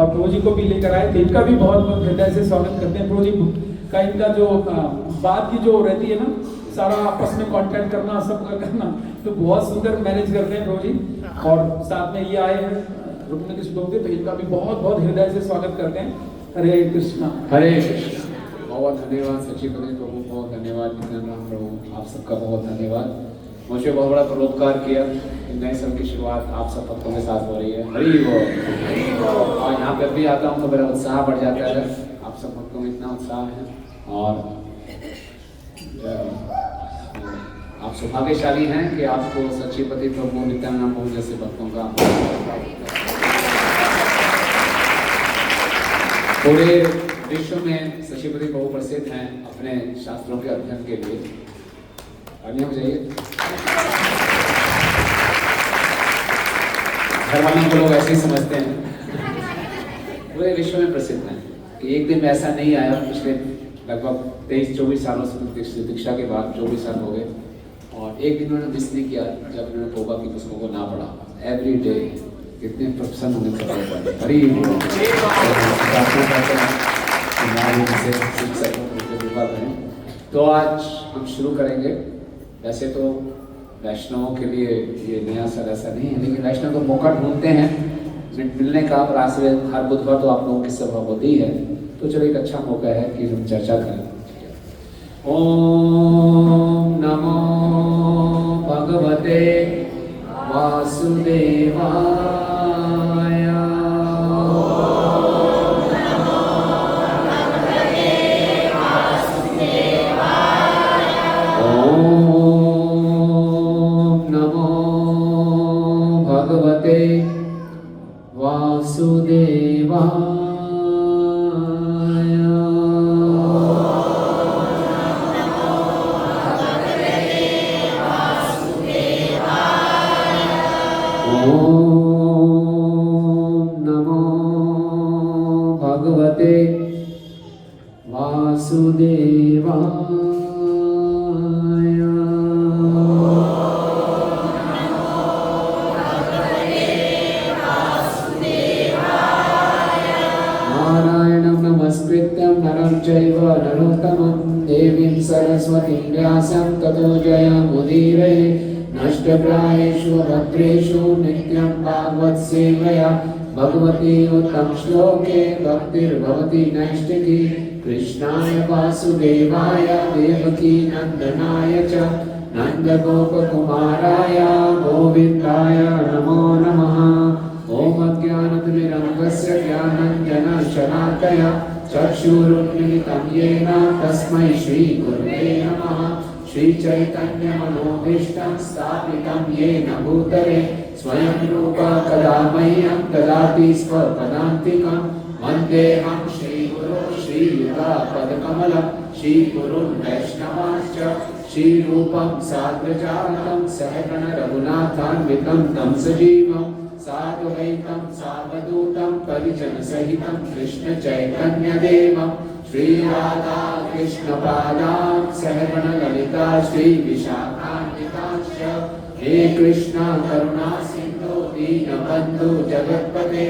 और प्रभु जी को भी लेकर आए थे। इनका भी बहुत बहुत हृदय से स्वागत करते हैं। प्रभु जी का इनका जो बात की जो रहती है ना, सारा आपस में कांटेक्ट करना, सब करना, तो बहुत सुंदर मैनेज करते हैं प्रभु जी। और साथ में ये आए हैं रुकने के लोग, तो इनका भी बहुत बहुत हृदय से स्वागत करते हैं। हरे कृष्णा। हरे कृष्णा। बहुत धन्यवाद सचिवपति प्रभु, बहुत धन्यवाद नित्यानंद प्रभु, आप सबका बहुत धन्यवाद। मुझे बहुत बड़ा पुरस्कार किया। नए साल की शुरुआत आप सब भक्तों के साथ हो रही है। हरि बोल। और यहाँ पे भी आता हूँ तो मेरा उत्साह बढ़ जाता है। आप सब भक्तों में इतना उत्साह है और आप सौभाग्यशाली हैं कि आपको सचिवपति प्रभु नित्यानंद प्रभु जैसे भक्तों का पूरे विश्व में सचिवपति प्रभु प्रसिद्ध हैं अपने शास्त्रों के अध्ययन के लिए। आगे हो जाइए। घर वालों को लोग ऐसे ही समझते हैं, पूरे विश्व में प्रसिद्ध हैं। कि एक दिन में ऐसा नहीं आया, पिछले लगभग 23-24 सालों से दीक्षा के बाद 24 साल हो गए और एक दिन उन्होंने मिस नहीं किया जब उन्होंने पोगा की पुस्तकों को ना पढ़ा। एवरी डे कितने प्रसन्न होने से पढ़े। हरी तो आज हम शुरू करेंगे। वैसे तो वैष्णवों के लिए ये नया साल ऐसा नहीं है, लेकिन वैष्णव तो मौका ढूंढते हैं मिलने का। रास्ते हर बुधवार तो आप लोगों की सभा होती है, तो चलो एक अच्छा मौका है कि हम चर्चा करें। ओम नमो भगवते वासुदेवाय। ओम नमो भगवते वासुदेवाय। सरस्वतीं व्यासं ततो जयमुदीरये। नष्टप्रायेषु भद्रेषु नित्यं भागवत सेवया भगवती उत्तम श्लोके भक्तिर्भवति नैष्ठिकी। कृष्णाय वासुदेवाय देवकी नंदनाय च नंदगोपकुमाराय गोविन्दाय नमो नमः। ओम अज्ञानतिमिरन्धस्य ज्ञानाञ्जनशलाकया चक्षुरुन्मिलितं येन तस्मै श्रीगुरुवे नमः। श्रीचैतन्यमनोभीष्टं स्थापितं येन भूतले स्वयं रूपा कदा मह्यं ददाति स्वपदान्तिकं। वन्देऽहं श्रीगुरो श्रीयुतापदकमलं श्रीगुरुन् वैष्णवांश्च श्रीरूपं साग्रजातं सहगण रघुनाथान्वितं तं सजीवं साद्वैतं सावधूतं परिजनसहितं कृष्ण चैतन्यदेवं श्रीराधा कृष्णपादां सहगण ललिता श्रीविशाखान्वितांश्च। हे कृष्ण करुणा सिन्धु दीनबन्धु जगत्पते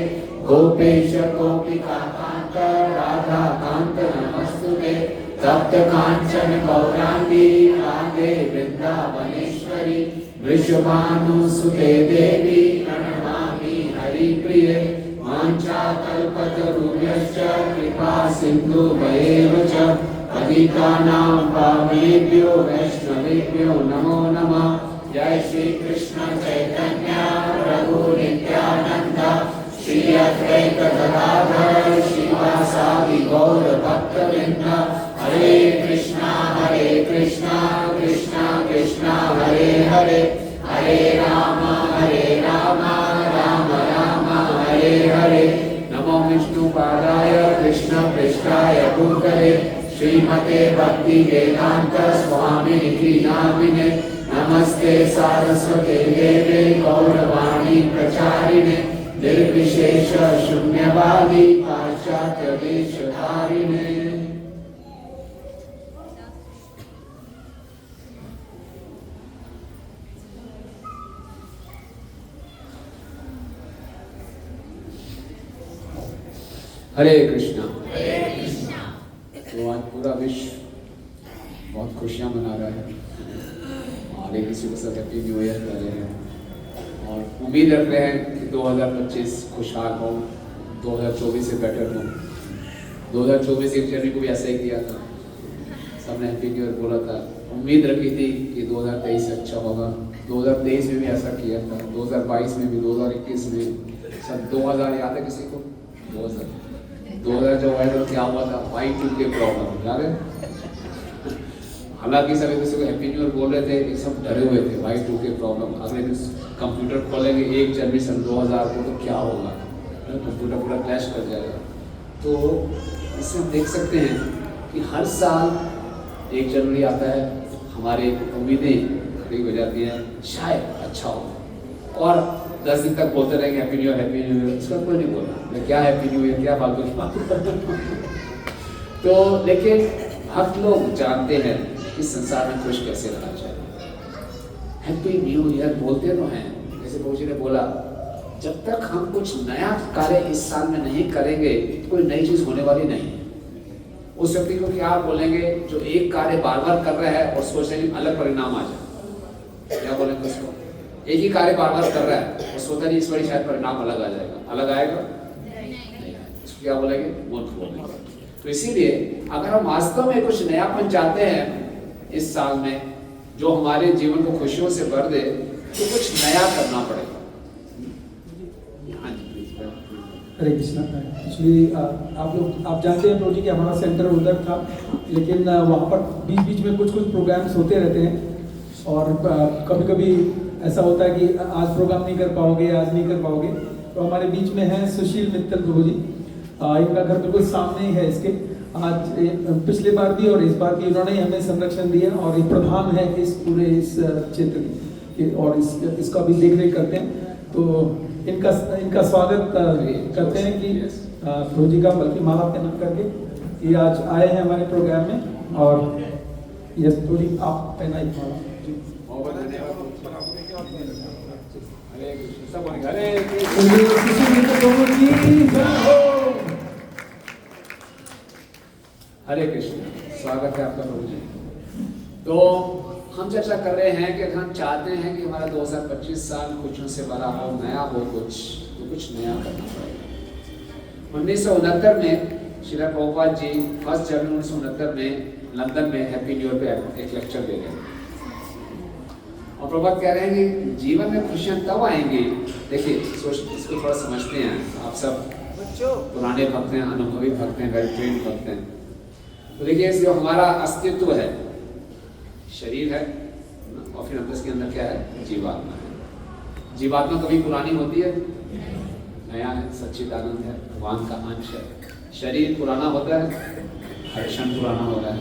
गोपेश गोपिकान्त राधाकान्त नमस्तुते। तप्त कांचन गौरांगी राधे वृंदावनेश्वरी वृषभानुसुते देवी प्रणमामि हरिप्रिये। वाञ्छाकल्पतरुभ्यश्च कृपा सिन्धुभ्येव च पतितानां पावनेभ्यो वैष्णवेभ्यो नमो नमः। जय श्री कृष्ण चैतन्य प्रभु नित्यानंद श्री अद्वैत गदाधर श्रीवासादि गौर भक्तवृंद। हरे कृष्णा कृष्णा कृष्णा हरे हरे हरे राम राम राम हरे हरे। नमो विष्णुपादाय कृष्ण पृष्ठाय भूतले श्रीमते भक्ति वेदांत स्वामिनिधि नामिने। नमस्ते सारस्वते देवे गौरवाणी प्रचारिणे निर्विशेष शून्यवादी पाश्चात्य देशधारिणे। हरे कृष्णा। तो आज पूरा विश्व बहुत खुशियाँ मना रहा है और एक दूसरे को सब हैप्पी न्यू ईयर कर रहे हैं और उम्मीद रख रहे हैं कि 2025 खुशहाल हो, 2024 से बेटर हो। 2024 एक जनवरी को भी ऐसा ही किया था, सबने हैप्पी न्यू ईयर बोला था। उम्मीद रखी थी कि 2023 अच्छा होगा, 2023 में भी ऐसा किया था, 2022 में भी, 2021 में, सब 2000 याद है किसी को? 2000 जो हुआ तो क्या हुआ था? Y2K प्रॉब्लम याद है? हालांकि सभी किसी को हैप्पी न्यू ईयर बोल रहे थे, ये सब डरे हुए थे Y2K प्रॉब्लम। अगले दिन कंप्यूटर खोलेंगे 1 जनवरी सन 2000 को तो क्या होगा, कंप्यूटर पूरा क्रैश कर जाएगा। तो इससे हम देख सकते हैं कि हर साल 1 जनवरी आता है, हमारी उम्मीदें ठीक हो जाती हैं, शायद अच्छा हो। और 10 दिन तक बोलते रहेंगे happy new year, happy new year. इसका कोई नहीं बोला मैं क्या हैप्पी न्यू ईयर, क्या फालतू की बात। तो लेकिन भक्त लोग जानते हैं कि संसार में खुश कैसे रहना चाहिए। हैप्पी न्यू ईयर बोलते तो हैं, जैसे प्रभु जी ने बोला, जब तक हम कुछ नया कार्य इस साल में नहीं करेंगे तो कोई नई चीज होने वाली नहीं है। उस व्यक्ति को क्या बोलेंगे जो एक कार्य बार बार कर रहा है और सोच रहे हैं अलग परिणाम आ जाए? क्या बोलेंगे उसको? एक ही कार्य बार बार कर रहा है और सोचा नहीं इस बार शायद परिणाम अलग आ जाएगा, अलग आएगा नहीं। इसको क्या बोलेंगे? मूर्ख बोलेंगे। तो इसीलिए अगर हम वास्तव में कुछ नयापन चाहते हैं इस साल में जो हमारे जीवन को खुशियों से भर दे, तो कुछ नया करना पड़ेगा। हरे कृष्णा। एक्चुअली आप जानते हैं प्रभु जी कि हमारा सेंटर उधर था, लेकिन वहाँ पर बीच बीच में कुछ प्रोग्राम्स होते रहते हैं और कभी कभी ऐसा होता है कि आज प्रोग्राम नहीं कर पाओगे, आज नहीं कर पाओगे। तो हमारे बीच में है सुशील मित्तल प्रभु जी, इनका घर बिल्कुल सामने ही है इसके। आज पिछले बार भी और इस बार भी इन्होंने हमें संरक्षण दिया और ये प्रधान है इस पूरे इस क्षेत्र के और इसका भी देख रेख करते हैं। तो इनका स्वागत करते हैं कि प्रभु जी का बल्कि माला पहना करके ये आज आए हैं हमारे प्रोग्राम में। और यस थोड़ी आप पहनाई माला। हरे कृष्ण। स्वागत है आपका प्रभु जी। तो हम चर्चा कर रहे हैं कि हम चाहते हैं कि हमारा 2025 साल खुशियों से भरा हो, नया हो, कुछ नया करना पड़ेगा। 1969 में श्रील प्रभुपाद जी 1 जनवरी 1969 में लंदन में हैप्पी न्यू ईयर पे एक लेक्चर दे रहे हैं और प्रभुपाद कह रहे हैं कि जीवन में खुशियां तब आएंगी। देखिए इसको थोड़ा समझते हैं, आप सब पुराने भक्त हैं, अनुभवी भक्त हैं, वेल ट्रेन्ड भक्त हैं। तो देखिए जो हमारा अस्तित्व है, शरीर है और फिर अंदर के अंदर क्या है? जीवात्मा है। जीवात्मा कभी पुरानी होती है? नया है, सच्चिदानंद है, भगवान का अंश है। शरीर पुराना होता है, हर क्षण पुराना हो रहा है।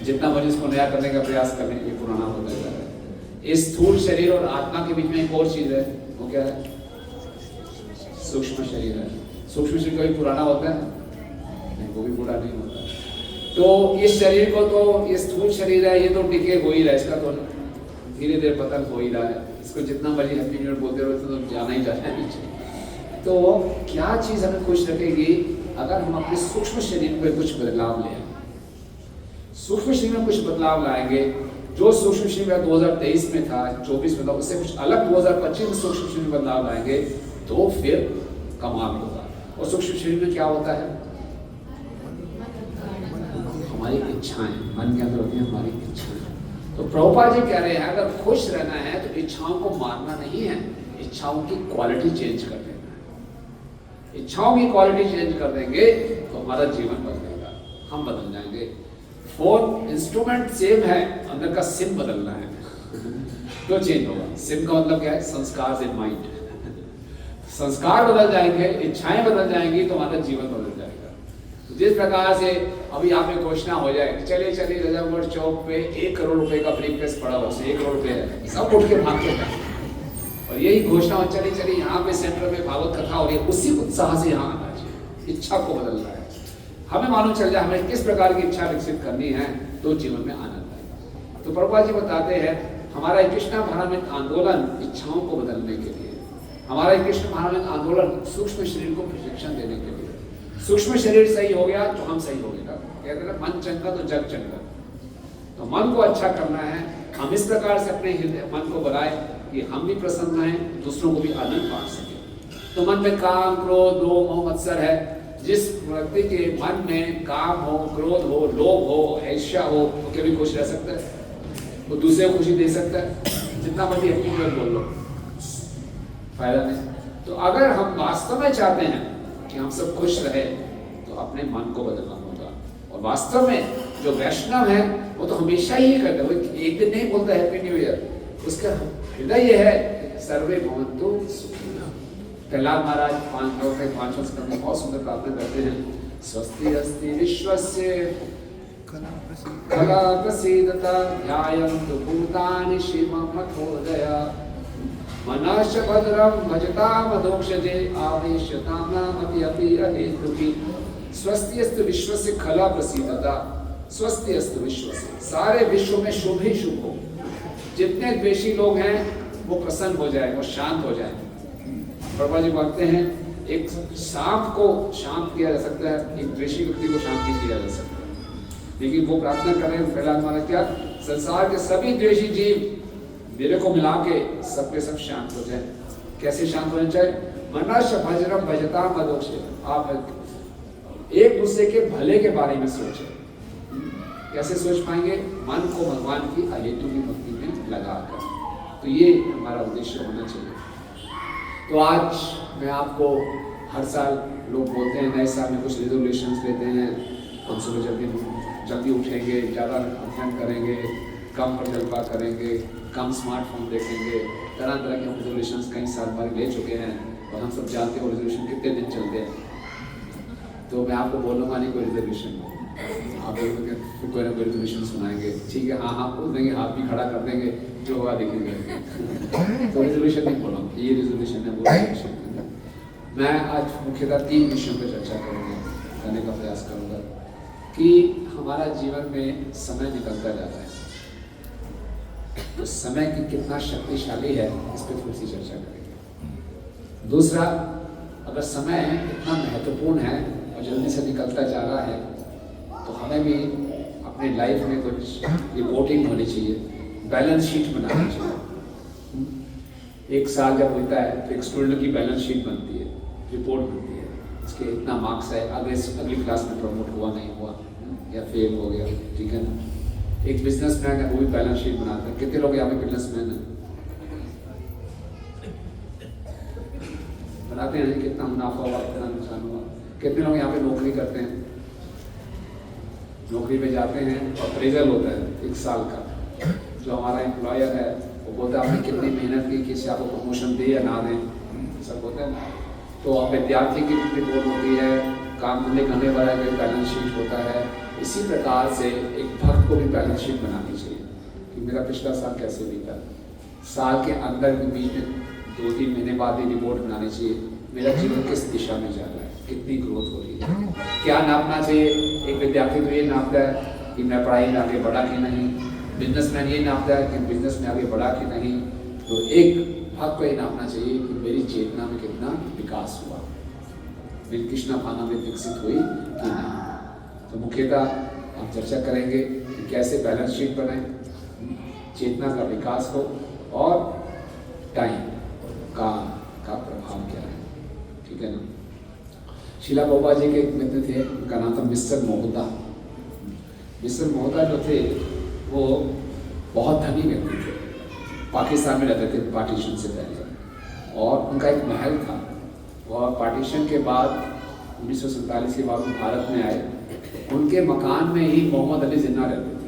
जितना मर्जी इसको नया करने का प्रयास करने के लिए पुराना होता जा रहा है। इस स्थूल शरीर और आत्मा के बीच में एक और चीज है, वो क्या है? सूक्ष्म शरीर है। सूक्ष्म शरीर कभी पुराना होता है? नहीं, वो भी पूरा नहीं होता। तो इस शरीर को तो ये स्थूल शरीर है, ये तो टिके हो ही रहा है, इसका तो धीरे धीरे पतन हो ही रहा है। इसको जितना मर्जी हैप्पी न्यू ईयर बोलते रहो तो जाना ही जाना है नीचे। तो क्या चीज हमें खुश रखेगी? अगर हम अपने सूक्ष्म शरीर में कुछ बदलाव ले आए। सूक्ष्म शरीर में कुछ बदलाव लाएंगे। जो सूक्ष्म शरीर में 2023 में था, 24 में था, उससे कुछ अलग 2025 में सूक्ष्म शरीर में बदलाव लाएंगे तो फिर कमाल होगा। और सूक्ष्म शरीर में क्या होता है? हमारी इच्छाएं, मन के अंदर होती है हमारी इच्छाएं। तो प्रभुपाद जी कह रहे हैं अगर खुश रहना है तो इच्छाओं को मारना नहीं है, इच्छाओं की क्वालिटी चेंज कर देना है। इच्छाओं की क्वालिटी चेंज कर देंगे तो हमारा जीवन बदलेगा, हम बदल जाएंगे। फोन इंस्ट्रूमेंट सेम है, अंदर का सिम बदलना है तो चेंज होगा। सिम का मतलब क्या है? संस्कार इन माइंड। संस्कार बदल जाएंगे, इच्छाएं बदल जाएंगी तो हमारा जीवन बदल जाएगा। जिस प्रकार से अभी यहाँ पे घोषणा हो जाए, चले चले रजागढ़ चौक पे 1 करोड़ रुपए का ब्रीफकेस पड़ा हुआ, 1 करोड़ रुपए है, सब उठ के भागते हैं और यही घोषणा हो, चली चली यहाँ पे सेंटर में भागवत कथा हो रही है, उसी उत्साह से यहाँ आना चाहिए। इच्छा को बदलना है, हमें मालूम चल जाए हमें किस प्रकार की इच्छा विकसित करनी है तो जीवन में आनंद आएगा। तो प्रभुपाद जी बताते हैं हमारा कृष्ण भावनात्मक आंदोलन इच्छाओं को बदलने के लिए, हमारा कृष्ण भावनात्मक आंदोलन सूक्ष्म शरीर को प्रशिक्षण देने के लिए, सूक्ष्म शरीर सही हो गया तो हम सही हो गए। कहते हैं मन चंगा तो जग चंगा। तो मन को अच्छा करना है, हम इस प्रकार से अपने मन को बनाए कि हम भी प्रसन्न रहें, दूसरों को भी आनंद बांट सके। तो मन में काम, क्रोध, लोभ, मोह, मत्सर है। जिस व्यक्ति के मन में काम हो, क्रोध हो, लोभ हो, ईर्ष्या हो, वो कभी खुश रह सकता है? वो दूसरे को खुशी दे सकता है? जितना मर्जी अपनी बात बोल लो, फायदा नहीं। तो अगर हम वास्तव में चाहते हैं कि हम सब खुश रहे तो अपने मन को बदलना होगा। और वास्तव में जो वैष्णव है वो तो हमेशा ही करता है, वो एक दिन नहीं बोलता हैप्पी न्यू ईयर। उसका हृदय यह है सर्वे भवन्तु सुखिनः। प्रहलाद महाराज 5 स्कंद में बहुत सुंदर प्रार्थना करते हैं, स्वस्ति अस्ति विश्वस्य कला प्रसीदता ध्यायन्तु भूतानि शिवमथोदया मनश्च भद्रं भजताम अधोक्षजे आवेश्यतां नामपि अपि अहेतुकी। स्वस्ति अस्तु विश्वस्य खला प्रसीदता। स्वस्ति अस्तु विश्वस्य, सारे विश्व में शुभ ही शुभ हो। जितने द्वेषी लोग हैं वो प्रसन्न हो जाए, वो शांत हो जाए। प्रभा जी बोलते हैं एक सांप को शांत किया जा सकता है, एक द्वेषी व्यक्ति को शांत नहीं किया जा सकता। लेकिन वो प्रार्थना कर रहे हैं प्रहलाद महाराज, क्या संसार के सभी द्वेषी जीव मेरे को मिला के सब के सब शांत हो जाए। कैसे शांत होना चाहिए? मनश्च भद्रं भजताम अधोक्षजे। आप एक दूसरे के भले के बारे में सोचें। कैसे सोच पाएंगे? मन को भगवान की अहेतु की भक्ति में लगाकर। तो ये हमारा उद्देश्य होना चाहिए। तो आज मैं आपको, हर साल लोग बोलते हैं नए साल में कुछ रिजोल्यूशंस लेते हैं, हम सुबह जल्दी उठेंगे, ज़्यादा अध्ययन करेंगे, कम प्रजल्पा करेंगे, कम स्मार्टफोन देखेंगे, तरह तरह के हम रिजोल्यूशंस कई साल भर ले चुके हैं और हम सब जानते हैं रिजोल्यूशन कितने दिन चलते हैं। तो मैं आपको बोलूँगा नहीं कोई रिजोल्यूशन, आप बोलोगे फिर कोई ना कोई रिजोल्यूशन सुनाएंगे, ठीक है, हाँ बोल देंगे, हाथ भी खड़ा कर देंगे, जो होगा देखेंगे। तो रिजोल्यूशन नहीं बोलूँगा, ये रिजोल्यूशन है, वो रिजोल्यूशन है। मैं आज मुख्यतः 3 विषयों पर चर्चा करने का प्रयास करूँगा कि हमारा जीवन में समय निकलता जा रहा है, तो समय की कितना शक्तिशाली है इस पर थोड़ी सी चर्चा करेंगे। दूसरा, अगर समय इतना महत्वपूर्ण है और जल्दी से निकलता जा रहा है तो हमें भी अपनी लाइफ में कुछ रिपोर्टिंग होनी चाहिए, बैलेंस शीट बनानी चाहिए। एक साल जब होता है तो एक स्टूडेंट की बैलेंस शीट बनती है, रिपोर्ट बनती है, इसके इतना मार्क्स है, अगली क्लास में प्रमोट हुआ नहीं हुआ या फेल हो गया, ठीक है ना। एक बिजनेसमैन है वो भी बैलेंस शीट बनाता है। कितने लोग यहाँ पे बिजनेसमैन हैं? बनाते हैं, कितना मुनाफा हुआ, कितना नुकसान हुआ। कितने लोग यहाँ पे नौकरी करते हैं, नौकरी में जाते हैं और अप्रेजल होता है 1 साल का, जो हमारा एम्प्लॉयर है वो बोलता है आपने कितनी मेहनत की, किसी आपको प्रमोशन दे या ना दें, सब होता है ना। तो विद्यार्थी की रिपोर्ट होती है, काम धंधे करने वाला का बैलेंस शीट होता है। इसी प्रकार से एक भक्त को भी बैलेंस शीट बनानी चाहिए कि मेरा पिछला साल कैसे बीता, साल के अंदर के बीच में 2-3 महीने बाद ही रिपोर्ट बनानी चाहिए, मेरा जीवन किस दिशा में जा रहा है, कितनी ग्रोथ हो रही है। क्या नापना चाहिए? एक विद्यार्थी तो ये नापता है कि मैं पढ़ाई में आगे बढ़ा कि नहीं, बिजनेसमैन ये नापता है कि बिजनेस में आगे बढ़ा कि नहीं, तो एक भक्त को ये नापना चाहिए कि मेरी चेतना में कितना विकास हुआ, मेरी कृष्णा भावना में विकसित हुई कि नहीं। तो मुख्यतः हम चर्चा करेंगे कि कैसे बैलेंस शीट बनाएं, चेतना का विकास हो और टाइम का प्रभाव क्या है, ठीक है ना। शीला प्रभुपाद जी के एक मित्र थे, उनका नाम था मिस्टर मोहता। मिस्टर मोहता जो थे वो बहुत धनी व्यक्ति थे, पाकिस्तान में रहते थे पार्टीशन से पहले, और उनका एक महल था। और पार्टीशन के बाद 1947 के बाद वो भारत में आए, उनके मकान में ही मोहम्मद अली जिन्ना रहते थे,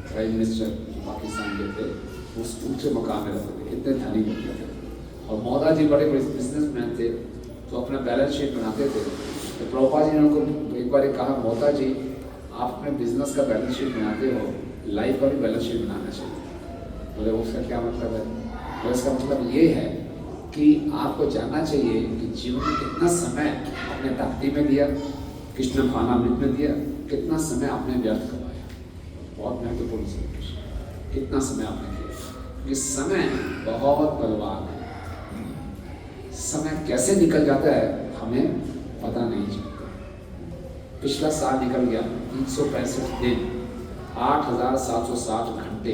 प्राइम मिनिस्टर पाकिस्तान के थे, उस ऊंचे मकान में रहते थे, इतने धनी व्यक्ति थे। और मोहता जी बड़े बिजनेसमैन थे, तो अपना बैलेंस शीट बनाते थे। तो प्रभुपाद जी ने उनको एक बार कहा, मोहता जी आप अपने बिजनेस का बैलेंस शीट बनाते हो, लाइफ का भी बैलेंस शीट बनाना चाहिए। बोले उसका क्या मतलब है? तो इसका मतलब ये है कि आपको जानना चाहिए कि जीवन में कितना समय आपने भक्ति में दिया, कृष्ण भावनामृत में दिया, कितना समय आपने व्यर्थ करवाया। बहुत महत्वपूर्ण समय, कितना समय आपने किया। ये समय बहुत बलवान है, समय कैसे निकल जाता है हमें पता नहीं चलता। पिछला साल निकल गया, 365 दिन, 8,760 घंटे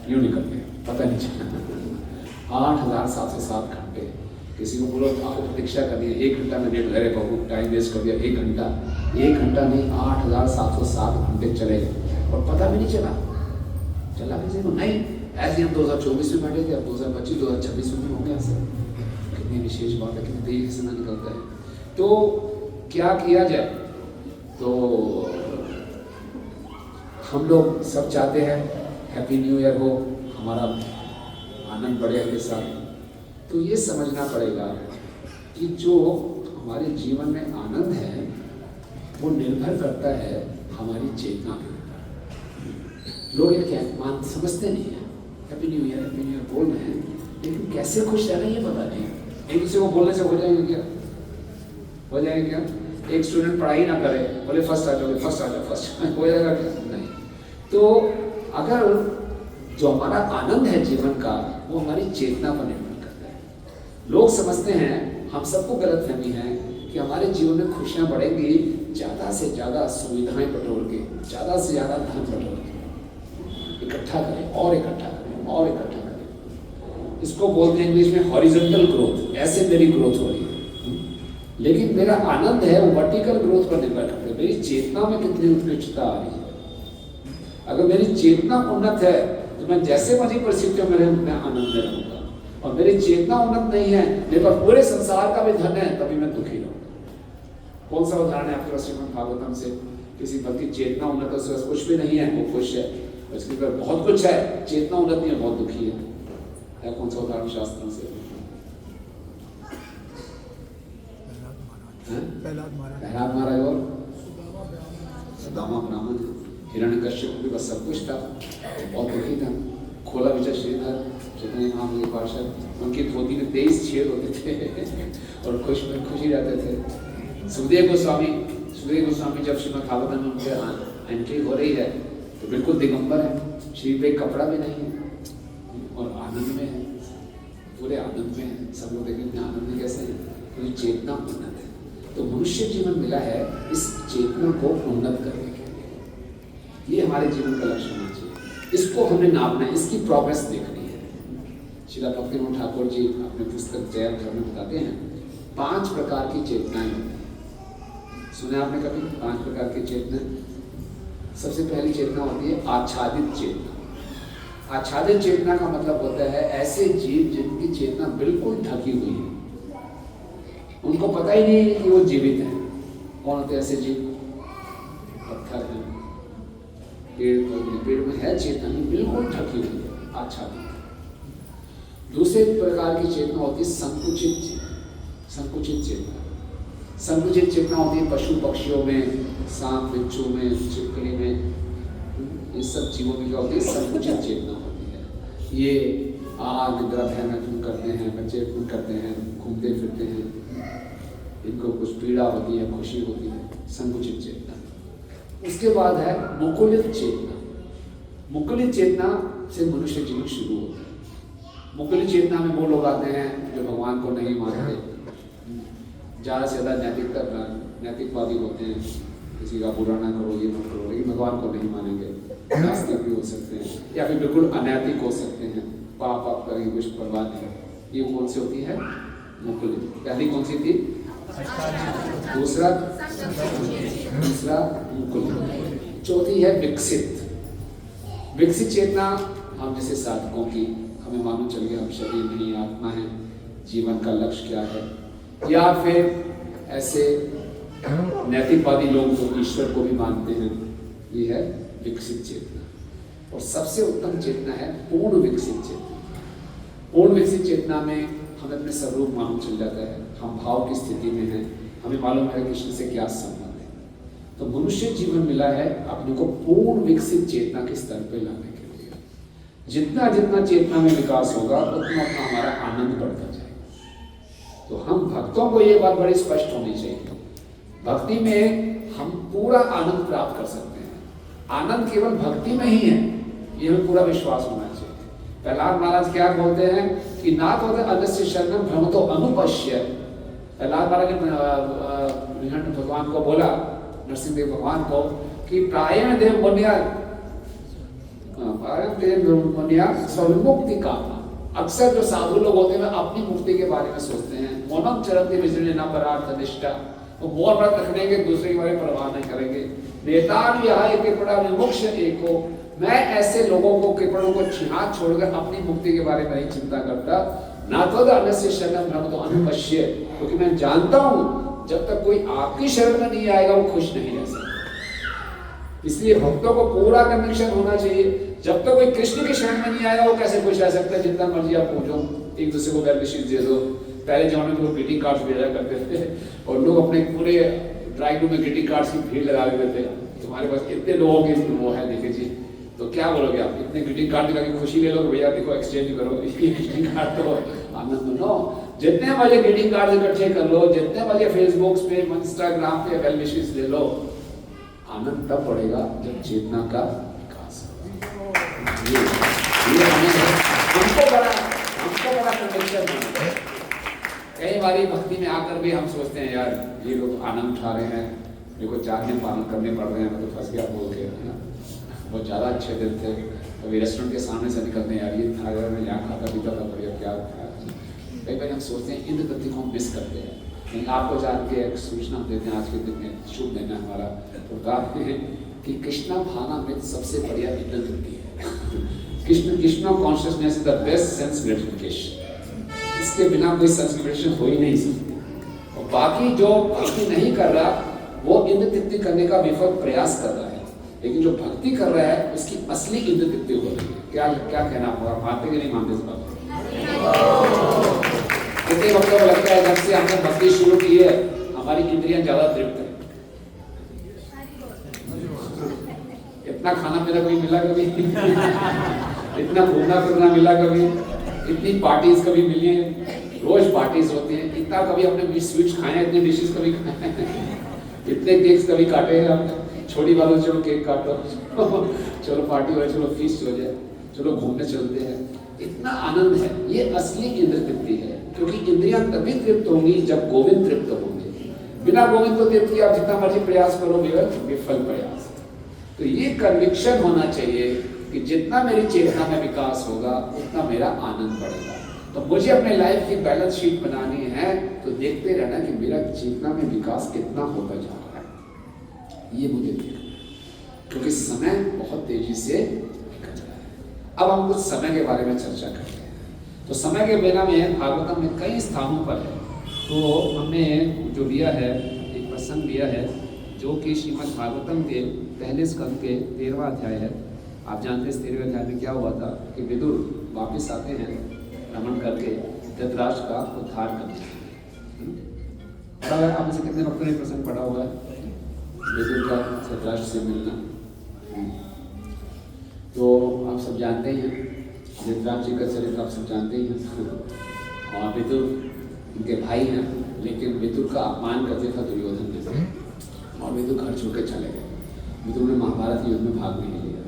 यूं निकल गए, पता नहीं चला। 8,760 घंटे। किसी को बोलो आपको प्रतीक्षा करनी है 1 घंटा में नेट, अरे बहुत टाइम वेस्ट कर दिया, 1 घंटा नहीं, 8,760 घंटे चले गए और पता भी नहीं चला किसी को नहीं। ऐसे हम 2024 में बैठे थे, अब 2025 2026 में होंगे। ऐसे कितनी विशेष बात है, कितनी तेजी से समय निकलता है। तो क्या किया जाए? तो हम लोग सब चाहते हैं हैप्पी न्यू ईयर हो, हमारा आनंद बढ़े के साथ। तो ये समझना पड़ेगा कि जो हमारे जीवन में आनंद है वो निर्भर करता है हमारी चेतना के ऊपर। लोग ये क्या समझते नहीं है, हैप्पी न्यू ईयर बोल रहे हैं, लेकिन कैसे खुश रहना ये पता नहीं। एक दूसरे को बोलने से हो जाएंगे क्या? एक स्टूडेंट पढ़ाई ना करे, बोले फर्स्ट आ जाओ, हो जाएगा क्या? नहीं। तो अगर जो हमारा आनंद है जीवन का वो हमारी चेतना पर निर्भर करता है। लोग समझते हैं, हम सबको गलतफहमी है कि हमारे जीवन में खुशियां बढ़ेंगी ज़्यादा से ज़्यादा सुविधाएं बटोर के, ज़्यादा से ज़्यादा धन बटोर के, इकट्ठा करें और इकट्ठा करें और इकट्ठा करें। इसको बोलते हैं इंग्लिश में हॉरिजॉन्टल ग्रोथ। ऐसे मेरी ग्रोथ हो रही है, लेकिन मेरा आनंद है वो वर्टिकल ग्रोथ पर निर्भर करता है। मेरी चेतना में कितनी उत्कृष्टता आ रही है। अगर मेरी चेतना उन्नत है तो मैं जैसे मर्जी परिस्थितियों में रहूं मैं आनंद में रहूंगा, और मेरी चेतना उन्नत नहीं है, मेरे पास पूरे संसार का भी धन है, तभी मैं दुखी रहूंगा। कौन सा उदाहरण है आपके पास श्रीमद् भागवतम से? किसी भक्त की चेतना उन्नत है, उसके पास कुछ भी नहीं है, वो खुश है, उसके पास बहुत कुछ है, चेतना उन्नत नहीं है, बहुत दुखी है। कौन सा उदाहरण शास्त्रों से? प्रहलाद महाराज और सुदामा ब्राह्मण। हिरण्यकश्यप भी बस सब कुछ था, बहुत दुखी था। खोला विचार श्रीधर चैतन्य महाप्रभु पार्षद, उनकी धोती में 23 छेद होते थे और खुशी रहते थे। सुखदेव गोस्वामी जब श्रीमद् भागवतम में उनके एंट्री हो रही है तो बिल्कुल दिगंबर है, शरीर पे कपड़ा भी नहीं है और आनंद में है, पूरे आनंद में है। सब लोग देखें आनंद में कैसे है, क्योंकि चेतना उन्नत है। तो मनुष्य जीवन मिला है इस चेतना को उन्नत करने के लिए। ये हमारे जीवन का लक्ष्य होना चाहिए। इसको हमने नापना है, इसकी प्रोग्रेस देखनी है। श्रीला भक्तिविनोद ठाकुर जी अपने पुस्तक जय में बताते हैं 5 प्रकार की चेतनाएं। सुने आपने कभी 5 प्रकार की चेतना? सबसे पहली चेतना होती है आच्छादित चेतना। आच्छादित चेतना का मतलब होता है ऐसे जीव जिनकी चेतना बिल्कुल ढकी हुई है, उनको पता ही नहीं कि वो जीवित है। कौन होते हैं ऐसे जीव? पत्थर है, पेड़ में है चेतना बिल्कुल ढकी हुई है, आच्छादित। दूसरे प्रकार की चेतना होती है संकुचित चेतना। संकुचित चेतना होती है पशु पक्षियों में, सांप बिच्छू में, छिपकली में, ये सब जीवों में क्या होती है? संकुचित चेतना होती है। ये निद्रा ध्यान करते हैं, बच्चे करते हैं, घूमते फिरते हैं, इनको कुछ पीड़ा होती है, खुशी होती है, संकुचित चेतना। उसके बाद है मुकुलित चेतना। मुकुलित चेतना से मनुष्य जीवन शुरू होता है। मुकुलित चेतना में वो लोग आते हैं जो भगवान को नहीं मानते, ज़्यादा से ज़्यादा नैतिकवादी होते हैं, किसी का बुरा ना करो, ये मत करो, लेकिन भगवान को नहीं मानेंगे। नास्तिक भी हो सकते हैं या फिर बिल्कुल अनैतिक हो सकते हैं, पाप करेंगे, कुछ परवाह नहीं। ये कौन सी होती है? मुकुलित। पहली कौन सी थी? दूसरा मुकुलित। चौथी है विकसित चेतना। हम जैसे साधकों की, हमें मालूम चल गया हम शरीर नहीं आत्मा है, जीवन का लक्ष्य क्या है। या फिर ऐसे नैतिकवादी लोग जो ईश्वर को भी मानते हैं, ये है विकसित चेतना। और सबसे उत्तम चेतना है पूर्ण विकसित चेतना। पूर्ण विकसित चेतना में हमें अपने स्वरूप मालूम चल जाता है, हम भाव की स्थिति में हैं, हमें मालूम है कृष्ण से क्या संबंध है। तो मनुष्य जीवन मिला है अपने को पूर्ण विकसित चेतना के स्तर पर लाने के लिए। जितना जितना चेतना में विकास होगा उतना उतना हमारा आनंद बढ़ता जाएगा। तो हम भक्तों को ये बात बड़ी स्पष्ट होनी चाहिए, भक्ति में हम पूरा आनंद प्राप्त कर सकते हैं। आनंद केवल भक्ति में ही है, ये हमें पूरा विश्वास होना चाहिए। प्रहलाद महाराज क्या बोलते हैं कि नाथ होते अन्य शरणम भ्रमतो अनुपश्य। प्रहलाद महाराज ने निहंट भगवान को बोला, नरसिंह देव भगवान को, कि प्रायण देव मुनिया स्वविमुक्ति का। अक्सर जो साधु लोग होते हैं अपनी मुक्ति के बारे में सोचते हैं। मोनम चरंती विजय न परार्थ निष्ठा, वो मोर व्रत रख देंगे, दूसरे के बारे में परवाह नहीं करेंगे। नेतान यह कृपणा विमुक्ष एको, मैं ऐसे लोगों को कृपणों को हाथ छोड़कर अपनी मुक्ति के बारे में नहीं चिंता करता। ना तो अन्य से शरण न तो अनुपश्य, क्योंकि मैं जानता हूं जब तक कोई आपकी शरण में नहीं आएगा वो खुश नहीं रह सकता। इसलिए भक्तों को पूरा कन्विक्शन होना चाहिए। जब तक कोई कृष्ण की शरण में नहीं आएगा वो कैसे खुश रह सकता है। जितना मर्जी आप पूछो, एक दूसरे को वेल विशेस दे दो। पहले जमाने में लोग ग्रीटिंग कार्ड्स भेजा करते थे और लोग अपने पूरे ड्राइंग रूम में ग्रीटिंग कार्ड्स की भीड़ लगा देते थे। तुम्हारे पास इतने लोगों की वो है, देखिए जी, तो क्या बोलोगे आप? इतने ग्रीटिंग कार्ड दिखा के खुशी ले लो, भैया देखो एक्सचेंज करो, ग्रीटिंग कार्ड तो आनंद लो। जितने मजे ग्रीटिंग कार्ड इकट्ठे कर लो, जितने मजे फेसबुक पे, इंस्टाग्राम पे वेल विशेस ले लो, आनंद तब बढ़ेगा जब चेतना का विकास होगा। ये हमको बड़ा कन्विक्शन है। कई बारी भक्ति में आकर भी हम सोचते हैं यार ये लोग आनंद उठा रहे हैं, मेरे को 4 दिन पालन करने पड़ रहे हैं, मैं तो फंस गया बोल के, है ना। बहुत ज़्यादा अच्छे दिन थे, कभी रेस्टोरेंट के सामने से निकलते हैं, यार ये था अगर मैं यहाँ खाता पीता था बढ़िया क्या था। कई बार हम सोचते हैं इंद्र गति को हम मिस करते हैं। लेकिन आपको जान के एक सूचना देते हैं, आज के दिन में शुभ दिन है हमारा, तो कहते हैं कि कृष्णा भावनामृत सबसे बढ़िया इंद्र गति है। Krishna consciousness is the best sense gratification. इसके बिना कोई सेंस ग्रेटिफिकेशन हो ही नहीं सकती। और बाकी जो भक्ति नहीं कर रहा वो इंद्र तृप्ति करने का विफल प्रयास कर रहा है, लेकिन जो भक्ति कर रहा है उसकी असली इंद्र तृप्ति हो रही है। क्या क्या कहना होगा? मानते कि नहीं मानते इस बात? कितने वक्त को लगता है जब से हमने भक्ति शुरू की है हमारी इंद्रियां ज्यादा तृप्त है। इतना खाना पीना कभी मिला कभी? इतना घूमना फिरना मिला कभी? इतनी पार्टीज कभी मिली है? रोज पार्टीज होती हैं। इतना कभी हमने स्वीट्स खाए हैं, इतने डिशेस कभी खाए हैं? इतने केक्स कभी काटे हैं हमने? छोटी बात हो, चलो केक काटो, चलो पार्टी हो, चलो फीस्ट हो जाए, चलो घूमने चलते हैं। इतना आनंद है, ये असली इंद्र तृप्ति है। क्योंकि इंद्रियां तभी तृप्त होंगी जब गोविंद तृप्त होंगे। बिना गोविंद को तृप्त किया आप जितना मर्जी प्रयास करो विफल प्रयास। तो ये कन्विक्शन होना चाहिए कि जितना मेरी चेतना में विकास होगा उतना मेरा आनंद बढ़ेगा। तो मुझे अपने लाइफ की बैलेंस शीट बनानी है, तो देखते रहना कि मेरा चेतना में विकास कितना होता जा रहा है, ये मुझे देखना, क्योंकि समय बहुत तेजी से निकल रहा है। अब हम कुछ समय के बारे में चर्चा करते हैं। तो समय के बिना में भागवतम में कई स्थानों पर है, तो हमने जो लिया है एक प्रसंग लिया है जो कि श्रीमद् भागवतम के पहले स्कंद के 13वां अध्याय है। आप जानते हैं 13वें अध्याय में क्या हुआ था कि विदुर वापस आते हैं भ्रमण करके धृतराष्ट्र का उद्धार करते हैं। आप इसे कितने वक्त ने प्रसंग पढ़ा हुआ है विदुर का धृतराष्ट्र से मिलना? तो आप सब जानते ही हैं धृतराष्ट्र जी का चरित्र, आप सब जानते ही हैं। और विदुर उनके भाई हैं, लेकिन विदुर का अपमान करते था दुर्योधन ने, और विदुर घर छोड़ के चले गए। विदुर ने महाभारत युद्ध में भाग नहीं लिया।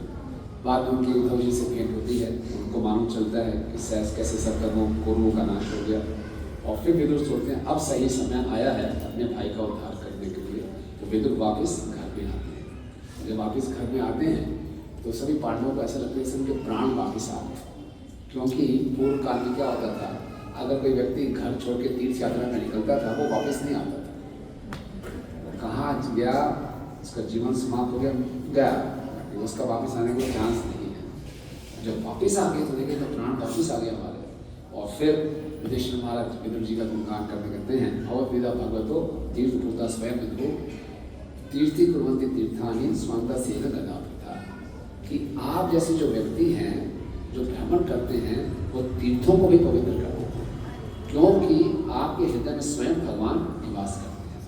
बाद में उनकी उद्धव जी से भेंट होती है, उनको मालूम चलता है कि कैसे सब कौरवों का नाश हो गया। और फिर विदुर सोचते हैं अब सही समय आया है अपने भाई का उद्धार करने के लिए। तो विदुर वापस घर में आते हैं। जब वापस घर में आते हैं तो सभी पांडवों को ऐसा लगता है उनके प्राण वापस आ गए। क्योंकि पूर्व काल में क्या होता था, अगर कोई व्यक्ति घर छोड़ के तीर्थ यात्रा में निकलता था वो वापस नहीं आता था। कहाँ गया, उसका जीवन समाप्त हो गया, उसका वापस आने का चांस नहीं है। जब वापस आ गए तो देखे तो प्राण वापस आ गए हमारे। और फिर युधिष्ठिर महाराज विदुर जी का गुणगान करते कहते हैं भगवद्गीता भगवतो तीर्थभूता स्वयं विदुरो तीर्थी कुर्वन्ति तीर्थानि स्वांता सेन गदा पिता। कि आप जैसे जो व्यक्ति हैं जो भ्रमण करते हैं वो तीर्थों को भी पवित्र करते हैं, क्योंकि आपके हृदय में स्वयं भगवान निवास करते हैं।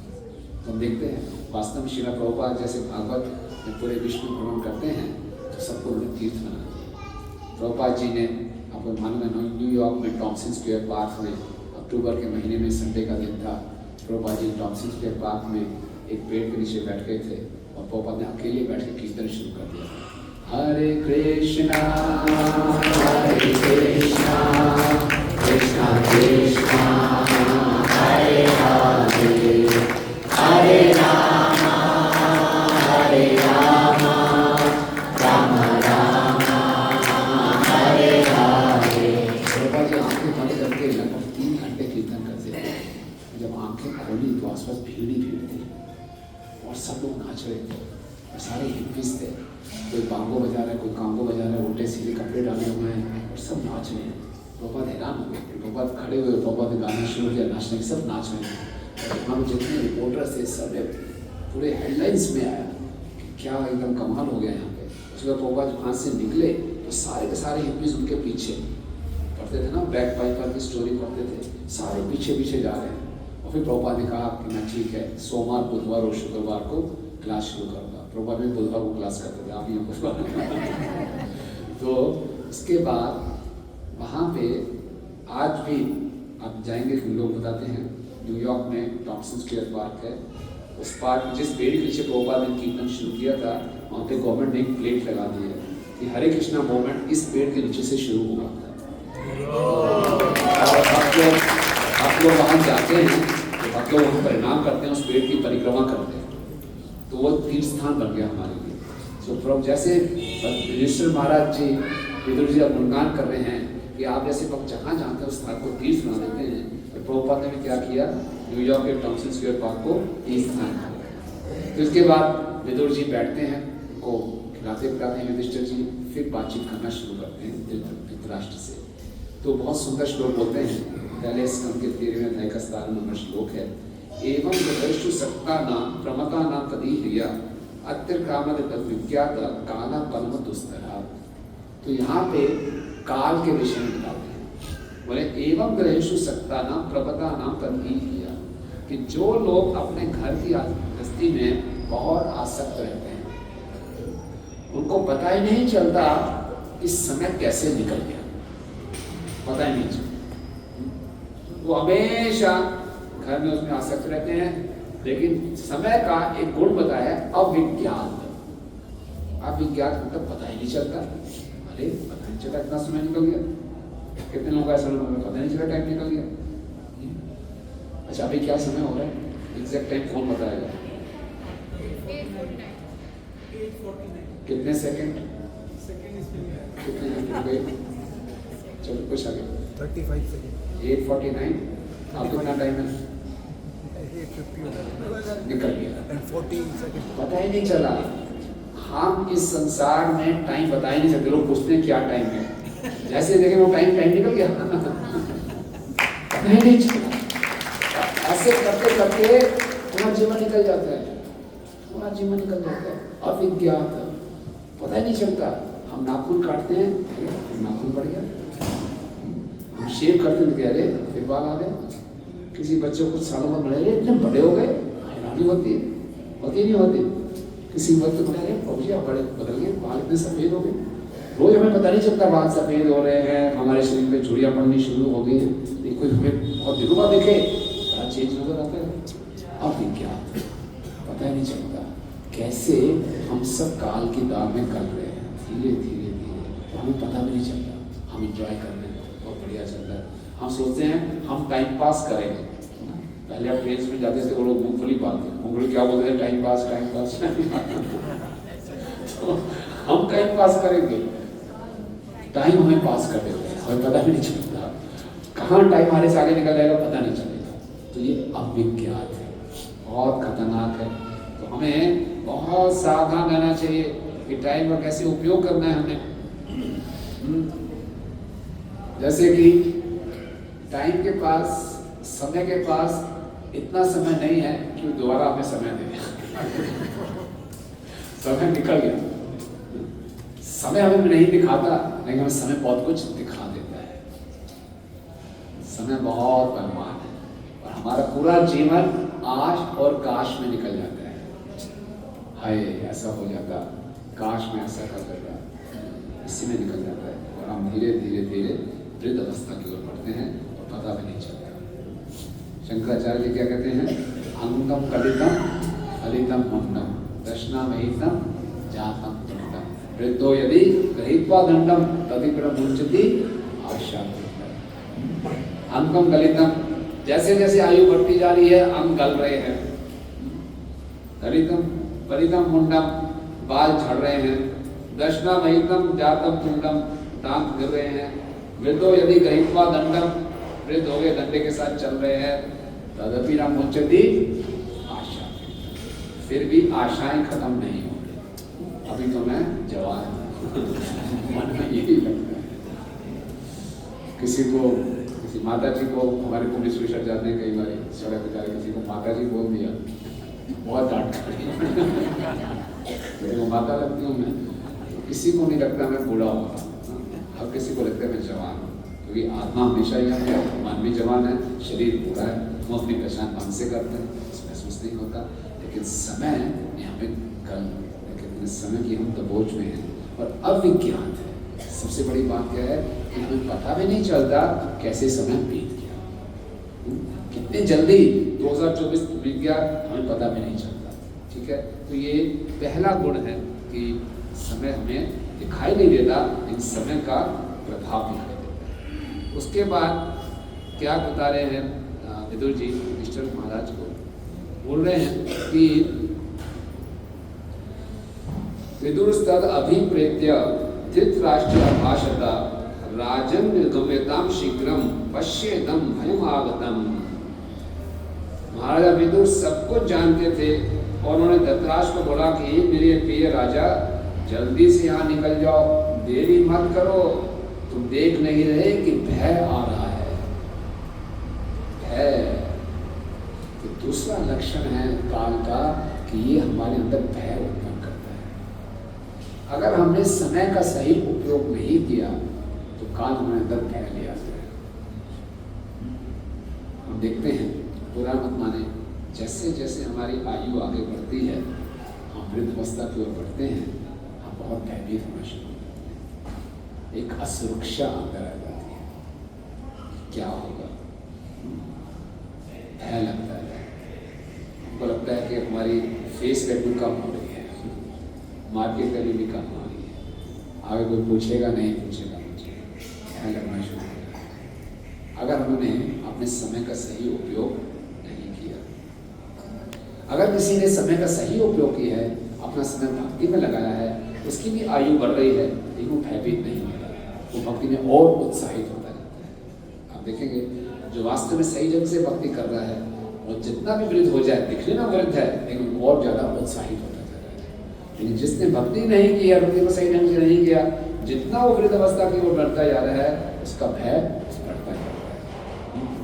तो हम देखते हैं वास्तव में श्रील प्रभुपाद जैसे भागवत में पूरे विश्व में भ्रमण करते हैं तो सबको उन्होंने तीर्थ बना दिया। प्रभुपाद जी ने आपको मालूम है न्यूयॉर्क में टॉमसन स्क्वायर पार्क में अक्टूबर के महीने में संडे का दिन था। Prabhupada ji Thomson square park में एक पेड़ के नीचे बैठ गए थे और प्रभुपाद ने अकेले बैठ के कीर्तन शुरू कर दिया। हरे कृष्णा कृष्णा कृष्णा हरे हरे देखी तो आसपास भीड़ ही भीड़ थी और सब लोग नाच रहे थे और सारे हिप्पीज थे, कोई बांगो बजा रहा है, कोई कांगो बजा रहा है, उल्टे सीधे कपड़े डाले हुए हैं और सब नाच रहे हैं। प्रभुपाद हैरान हो गए, प्रभुपाद खड़े हुए, प्रभुपाद ने गाना शुरू किया, नाचने के सब नाच रहे हैं। वहाँ में जितने रिपोर्टर्स थे सब पूरे हेडलाइंस में आया कि क्या एकदम कमाल हो गया यहाँ पे। उसके बाद प्रभुपाद वहाँ से निकले तो सारे के सारे हिप्पीज उनके पीछे पढ़ते थे ना, बैक पाइपर की स्टोरी पढ़ते थे, सारे पीछे पीछे जा रहे हैं। और फिर प्रभुपाद ने कहा कि मैं ठीक है, सोमवार बुधवार और शुक्रवार को क्लास शुरू करूँगा। प्रभुपाद भी बुधवार को क्लास करते थे, आप ही बुधवार। तो उसके बाद वहाँ पे आज भी आप जाएंगे, लोग बताते हैं न्यूयॉर्क में टॉमसन स्क्वायर पार्क है, उस पार्क जिस पेड़ के पीछे प्रभुपाद ने कीर्तन शुरू किया था, वहाँ पे गवर्नमेंट ने एक प्लेट लगा दी है कि हरे कृष्णा मूवमेंट इस पेड़ के नीचे से शुरू हुआ था। आप लोग वहाँ जाते हैं तो आप लोग वहाँ परिणाम करते हैं, उस पेड़ की परिक्रमा करते हैं, तो वो तीर्थ स्थान बन गया हमारे लिए। सो प्रभु जैसे युधिष्ठिर महाराज जी, विदुर जी गुणगान कर रहे हैं कि आप जैसे वक्त जहाँ जानते हैं उस स्थान को तीर्थ बना देते हैं, तो प्रभुपाद ने भी क्या किया, न्यूयॉर्क के टॉमसन स्क्वायर पार्क को तीर्थ स्थान किया। तो इसके बाद विदुर जी बैठते हैं, उनको खिलाते पिलाते हैं युधिष्ठिर जी, फिर बातचीत करना शुरू करते हैं धृतराष्ट्र से। तो बहुत सुंदर श्लोक बोलते हैं, पहले स्कंद के 13वें अध्याय का 17 नंबर श्लोक है, एवं विदर्शु सक्ता नाम प्रमता नाम तदीह्रिया अत्यकामद तद्विज्ञात काला पलम दुस्तरा। तो यहाँ पे काल के विषय में बताते हैं, बोले एवं ग्रहेशु सक्ता नाम प्रमता नाम तदीह्रिया, कि जो लोग अपने घर की गृहस्थी में बहुत आसक्त रहते हैं, उनको पता ही नहीं चलता कि समय कैसे निकल गया, पता ही नहीं चलता। वो हमेशा घर में उसमें आसक्त रहते हैं, लेकिन समय का एक गुण बताया अविज्ञात। अविज्ञात मतलब पता ही नहीं चलता, अरे पता नहीं चला इतना समय निकल गया। कितने लोग ऐसा लोग पता नहीं चला टाइम निकल गया। अच्छा अभी क्या समय हो रहा है, एग्जैक्ट टाइम कौन बताएगा? 8:49 कितने सेकंड? कितने मिनट गए? चलो कुछ आगे 35 सेकंड 8:49। अब कितना टाइम है? 8:50 निकल गया, 14 सेकंड। पता ही नहीं चला। हम इस संसार में टाइम बता ही नहीं सकते। लोग पूछते हैं क्या टाइम है, जैसे देखें वो टाइम निकल गया पता ही नहीं चला। ऐसे करते करते पूरा जीवन निकल जाता है, पूरा जीवन निकल जाता है। अविज्ञात, पता ही नहीं चलता। हम नाखून काटते हैं, नाखून बढ़ गया, हम शेव करते हैं, अरे फिर बाल आ गए। किसी बच्चे को कुछ सालों में बढ़े, इतने बड़े हो गए, हैरानी होती है, होती नहीं होती। किसी वक्त बोले अरे बाबूजी आप बड़े बदल गए, बाल इतने सफेद हो गए। रोज हमें पता नहीं चलता बाल सफेद हो रहे हैं, हमारे शरीर पे झुर्रियाँ पड़नी शुरू हो गई है। कोई हमें बहुत दिनों बाद देखे बड़ा चेंज नजर आता है। अविज्ञात, पता ही नहीं चलता कैसे हम सब काल की दाल में गल रहे हैं, धीरे धीरे धीरे, हमें पता भी नहीं चलता। हम इंजॉय कर रहे हैं, बहुत बढ़िया चल रहा है। हम सोचते हैं हम टाइम पास करेंगे। पहले आप ट्रेन में जाते थे, वो लोग मूंगफली पालते हैं, मूंगफली क्या बोलते हैं, टाइम पास टाइम पास तो हम टाइम पास करेंगे, टाइम हमें पास कर देते हैं, हमें पता भी नहीं चलता कहाँ टाइम हमारे से आगे निकल जाएगा, पता नहीं चलेगा। तो ये अविज्ञात है, बहुत खतरनाक है। तो हमें बहुत सावधान रहना चाहिए कि टाइम का कैसे उपयोग करना है हमें। जैसे कि टाइम के पास, समय के पास इतना समय नहीं है कि दोबारा हमें समय दे समय निकल गया। समय हमें नहीं दिखाता, लेकिन हमें समय बहुत कुछ दिखा देता है। समय बहुत बलवान है और हमारा पूरा जीवन आश और काश में निकल जाता है। हाय ऐसा हो जाता, काश में ऐसा कर देता, इसी में निकल जाता है और हम धीरे धीरे धीरे वृद्ध अवस्था की ओर बढ़ते हैं और पता भी नहीं चलता। शंकराचार्य जी क्या कहते हैं, अंगम कलितम फलितम मुंडम दर्शनामहितम जातम दंडम वृद्धो यदि गृहीत्वा दंडम तदिक्रम मुंचति आशापुत्रम। अंगम कलितम, जैसे जैसे आयु बढ़ती जा रही है अंग गल रहे हैं। कलितम फलितम मुंडम, बाल झड़ रहे हैं। दर्शनामहितम जातम तुंडम, दांत गिर रहे हैं। वृद्धो यदि गृहीत्वा दंडम, वृद्ध हो गए, डंडे के साथ चल रहे हैं। तदपि न मुंचती आशा, फिर भी आशाएं खत्म नहीं होती। अभी तो मैं जवान हूं। मन में यही लगता है। किसी माता जी को, हमारे पुलिस ऑफिसर जाते हैं कई बार सड़क पर जाकर किसी को माता जी बोल दिया, बहुत डांट खाई। मेरे को माता लगती हूँ मैं, तो किसी को नहीं लगता मैं बूढ़ा होगा, अब किसी को लगता है मैं जवान हूँ, क्योंकि आत्मा हमेशा यह है, मन भी जवान है, शरीर बूढ़ा है। हम अपनी पहचान मन से करते हैं, महसूस नहीं होता। लेकिन समय ने हमें कल, लेकिन समय की हम दबोच में हैं और अविज्ञात है। सबसे बड़ी बात क्या है कि हमें पता भी नहीं चलता कैसे समय बीत गया, कितने जल्दी 2024 बीत गया, हमें पता भी नहीं चलता। ठीक है, तो ये पहला गुण है कि समय हमें दिखाई नहीं देता, इन समय का प्रभाव दिखाई देता है। उसके बाद क्या बता रहे हैं विदुर जी युधिष्ठिर महाराज को, बोल रहे हैं कि विदुरस्तद अभिप्रेत्य धृतराष्ट्र भाषत राजन निर्गम्यताम शीघ्रम पश्येदम भयमागतम। महाराजा विदुर सब कुछ जानते थे और उन्होंने धृतराष्ट्र को बोला कि मेरे प्रिय राजा, जल्दी से यहाँ निकल जाओ, देरी मत करो। तुम देख नहीं रहे कि भय आ रहा है। भय तो दूसरा लक्षण है काल का कि ये हमारे अंदर भय उत्पन्न करता है। अगर हमने समय का सही उपयोग नहीं किया तो काल हमारे अंदर भय ले आता है। हम देखते हैं, बुरा मत माने, जैसे जैसे हमारी आयु आगे बढ़ती है, हम वृद्धावस्था की ओर बढ़ते हैं, हम बहुत भयभीत होना शुरू होते हैं। एक असुरक्षा अंदर आ जाती है, क्या होगा, भय लगता है। हमको लगता है कि हमारी फेस वैल्यू कम हो रही है, मार्केट वैल्यू भी कम हो रही है, आगे कोई पूछेगा नहीं पूछेगा, मुझे भय लगना शुरू हो जाता है। अगर हमने अपने समय का सही उपयोग नहीं किया, अगर किसी ने समय का सही उपयोग किया है, अपना समय भक्ति में लगाया है, उसकी भी आयु बढ़ रही है, लेकिन वो भयभीत नहीं होता, वो भक्ति में और उत्साहित होता रहता है। आप देखेंगे जो वास्तव में सही ढंग से भक्ति कर रहा है, और जितना भी वृद्ध हो जाए, दिखने में वृद्ध है लेकिन और ज्यादा उत्साहित होता जा रहा है। लेकिन जिसने भक्ति नहीं किया, भक्ति को सही ढंग से नहीं किया, जितना वो वृद्ध अवस्था की ओर बढ़ता जा रहा है, उसका भय बढ़ता जा रहा है,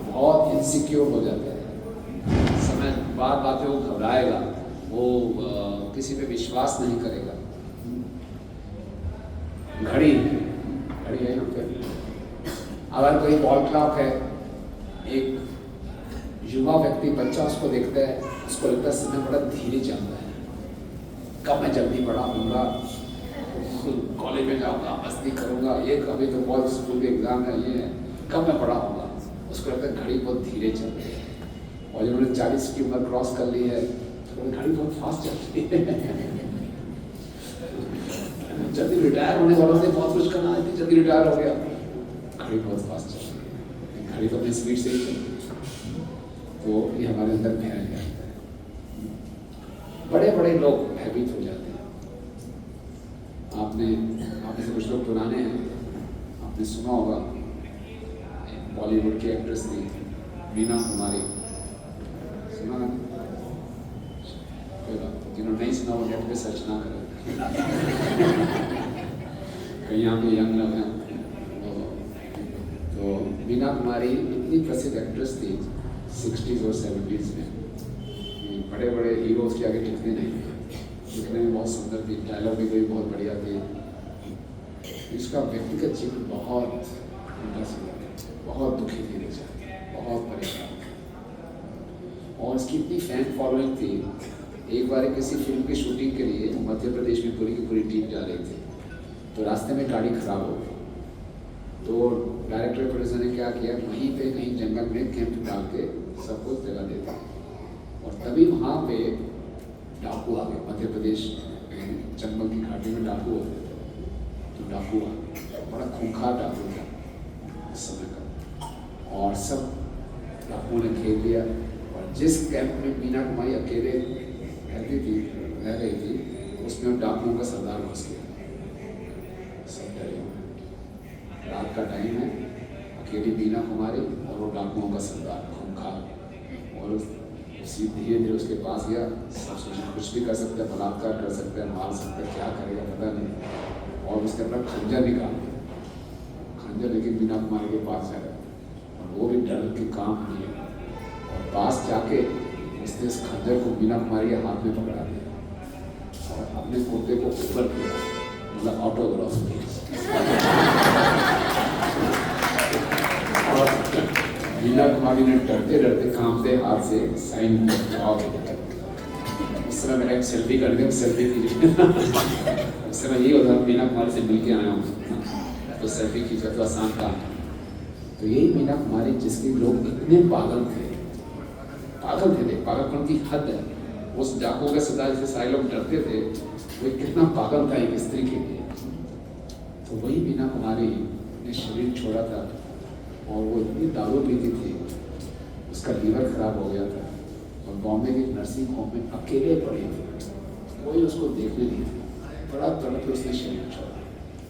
बहुत इनसिक्योर हो जाता है। समय बात बातें वो घबराएगा, वो किसी पे विश्वास नहीं करेगा। घड़ी है ना, अगर कोई वॉल क्लॉक है, एक युवा व्यक्ति, बच्चा उसको देखता है, उसको लगता है समय बड़ा धीरे चलता है, कब मैं जल्दी बड़ा होऊंगा, कॉलेज में जाऊंगा, मस्ती करूंगा, ये अभी तो बहुत स्कूल के एग्जाम है, ये है, कब मैं बड़ा होऊंगा। उसको लगता है घड़ी बहुत धीरे चल रही है। और जिन्होंने 40 की उम्र क्रॉस कर ली है, तो घड़ी बहुत फास्ट चल रही है। जल्दी रिटायर होने वालों से बहुत कुछ करना है, जल्दी रिटायर हो गया, घड़ी बहुत फास्ट चल रही है, घड़ी तो अपनी स्पीड से ही चल रही है। तो ये हमारे अंदर भय आता है। बड़े बड़े लोग भयभीत हो जाते हैं। आप में से कुछ लोग पुराने हैं, आपने सुना होगा, बॉलीवुड की एक्ट्रेस थी मीना कुमारी, सुना ना? जिन्होंने नहीं सुना वो नेट पे सर्च ना करें। कहीं यहाँ पे यंग लोग हैं। तो मीना कुमारी इतनी प्रसिद्ध एक्ट्रेस थी 60s और 70s में, बड़े बड़े हीरोज के आगे टिकते नहीं थे, दिखने में बहुत सुंदर थी, डायलॉग भी कोई बहुत बढ़िया थी। इसका व्यक्तिगत जीवन बहुत उल्टा सीधा, बहुत दुखी थी, बहुत परेशान, और इसकी इतनी फैन फॉलोइंग थी। एक बार किसी फिल्म की शूटिंग के लिए मध्य प्रदेश में पूरी की पूरी टीम जा रही थी, तो रास्ते में गाड़ी खराब हो गई, तो डायरेक्टर प्रोड्यूसर ने क्या किया, वहीं पे कहीं जंगल में कैंप डाल के सबको जगह देते, और तभी वहाँ पे डाकू आ गए। मध्य प्रदेश जंगल की घाटी में डाकू होते थे, तो डाकू आ गए, बड़ा खूंखार डाकू था उस समय का, और सब डाकुओं ने घेर लिया। और जिस कैंप में मीना कुमारी अकेले रह रही थी, उसमें डाकुओं का सरदार घुस गया। सब डरे हुए, रात का टाइम है, अकेली मीना कुमारी और वो डाकुओं का सरदार खूंखार, और उसी धीरे धीरे उसके पास गया। सब सोचा कुछ भी कर सकता है, बलात्कार कर सकता है, मार सकता है, क्या करेगा पता नहीं। और उसके अंदर खंजर निकाला, खंजर लेके मीना कुमारी के पास जा रहा और वो भी डर के काम किए और पास जाके उसने इस खंजर को मीना कुमारी के हाथ में पकड़ा दिया और अपने कुर्ते को ऊपर किया, मतलब ऑटोग्राफ और मीना कुमारी ने डरते डरते कांपते हाथ से साइन किया। उस समय मेरा एक सेल्फी कर दिया, सेल्फी कीजिए। उस समय ये होता मीना कुमारी से मिल के आया हूँ तो सेल्फी खींचा तो आसान काम। तो यही मीना कुमारी जिसके लोग इतने पागल थे, पागलपन की हद है। उस डाकू के सदा से सारे लोग डरते थे, वो कितना पागल था एक स्त्री के लिए। तो वही मीना कुमारी ने शरीर छोड़ा था और वो इतनी दारू पीती थी, उसका लीवर खराब हो गया था और बॉम्बे के नर्सिंग होम में अकेले पड़ी थी, कोई उसको देखने नहीं था। बड़ा तड़प के उसने शरीर छोड़ा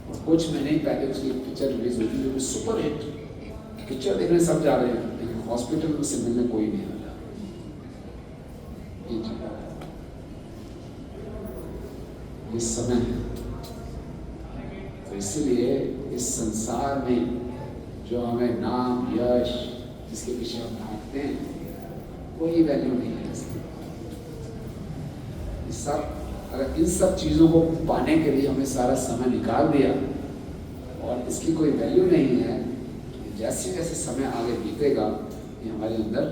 और कुछ महीने पहले उसकी पिक्चर रिलीज हुई थी जो सुपर हिट। पिक्चर देखने सब जा रहे हैं लेकिन हॉस्पिटल में से मिलने कोई नहीं आता। ये समय है, तो इसीलिए इस संसार में जो हमें नाम यश जिसके पीछे हम भागते हैं कोई वैल्यू नहीं है इसकी। अगर इन सब चीज़ों को पाने के लिए हमें सारा समय निकाल दिया और इसकी कोई वैल्यू नहीं है, जैसे जैसे समय आगे बीतेगा ये हमारे अंदर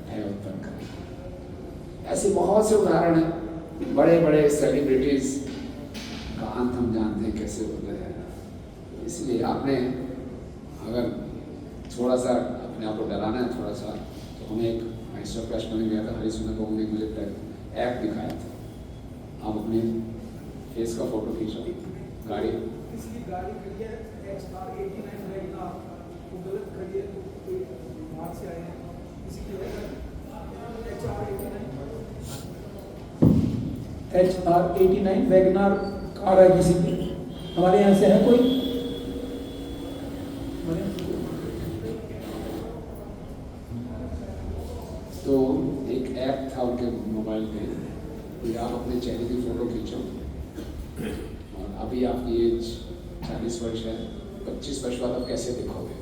भय उत्पन्न करेगा। ऐसे बहुत से उदाहरण हैं, बड़े बड़े सेलिब्रिटीज का अंत हम जानते हैं कैसे होते हैं। इसलिए आपने अगर थोड़ा सा अपने आप को डराना है थोड़ा सा, तो हमें एक मैसूर प्रश्न में गया था, हरिश्चंद्र को ने मुझे ऐप दिखाया था। आप अपने फेस का फोटो खींचो, गाड़ी किसी गाड़ी खड़ी है XR89 वैगनआर, वो गलत खड़ी है तो कोई बाहर से आए हैं, किसी की HR89 वैगनआर कार है किसी की, हमारे यहाँ से है कोई? तो एक ऐप था उनके मोबाइल पे, तो आप अपने चेहरे की फोटो खींचो और अभी आपकी एज 40 वर्ष है, 25 वर्ष बाद आप कैसे दिखोगे?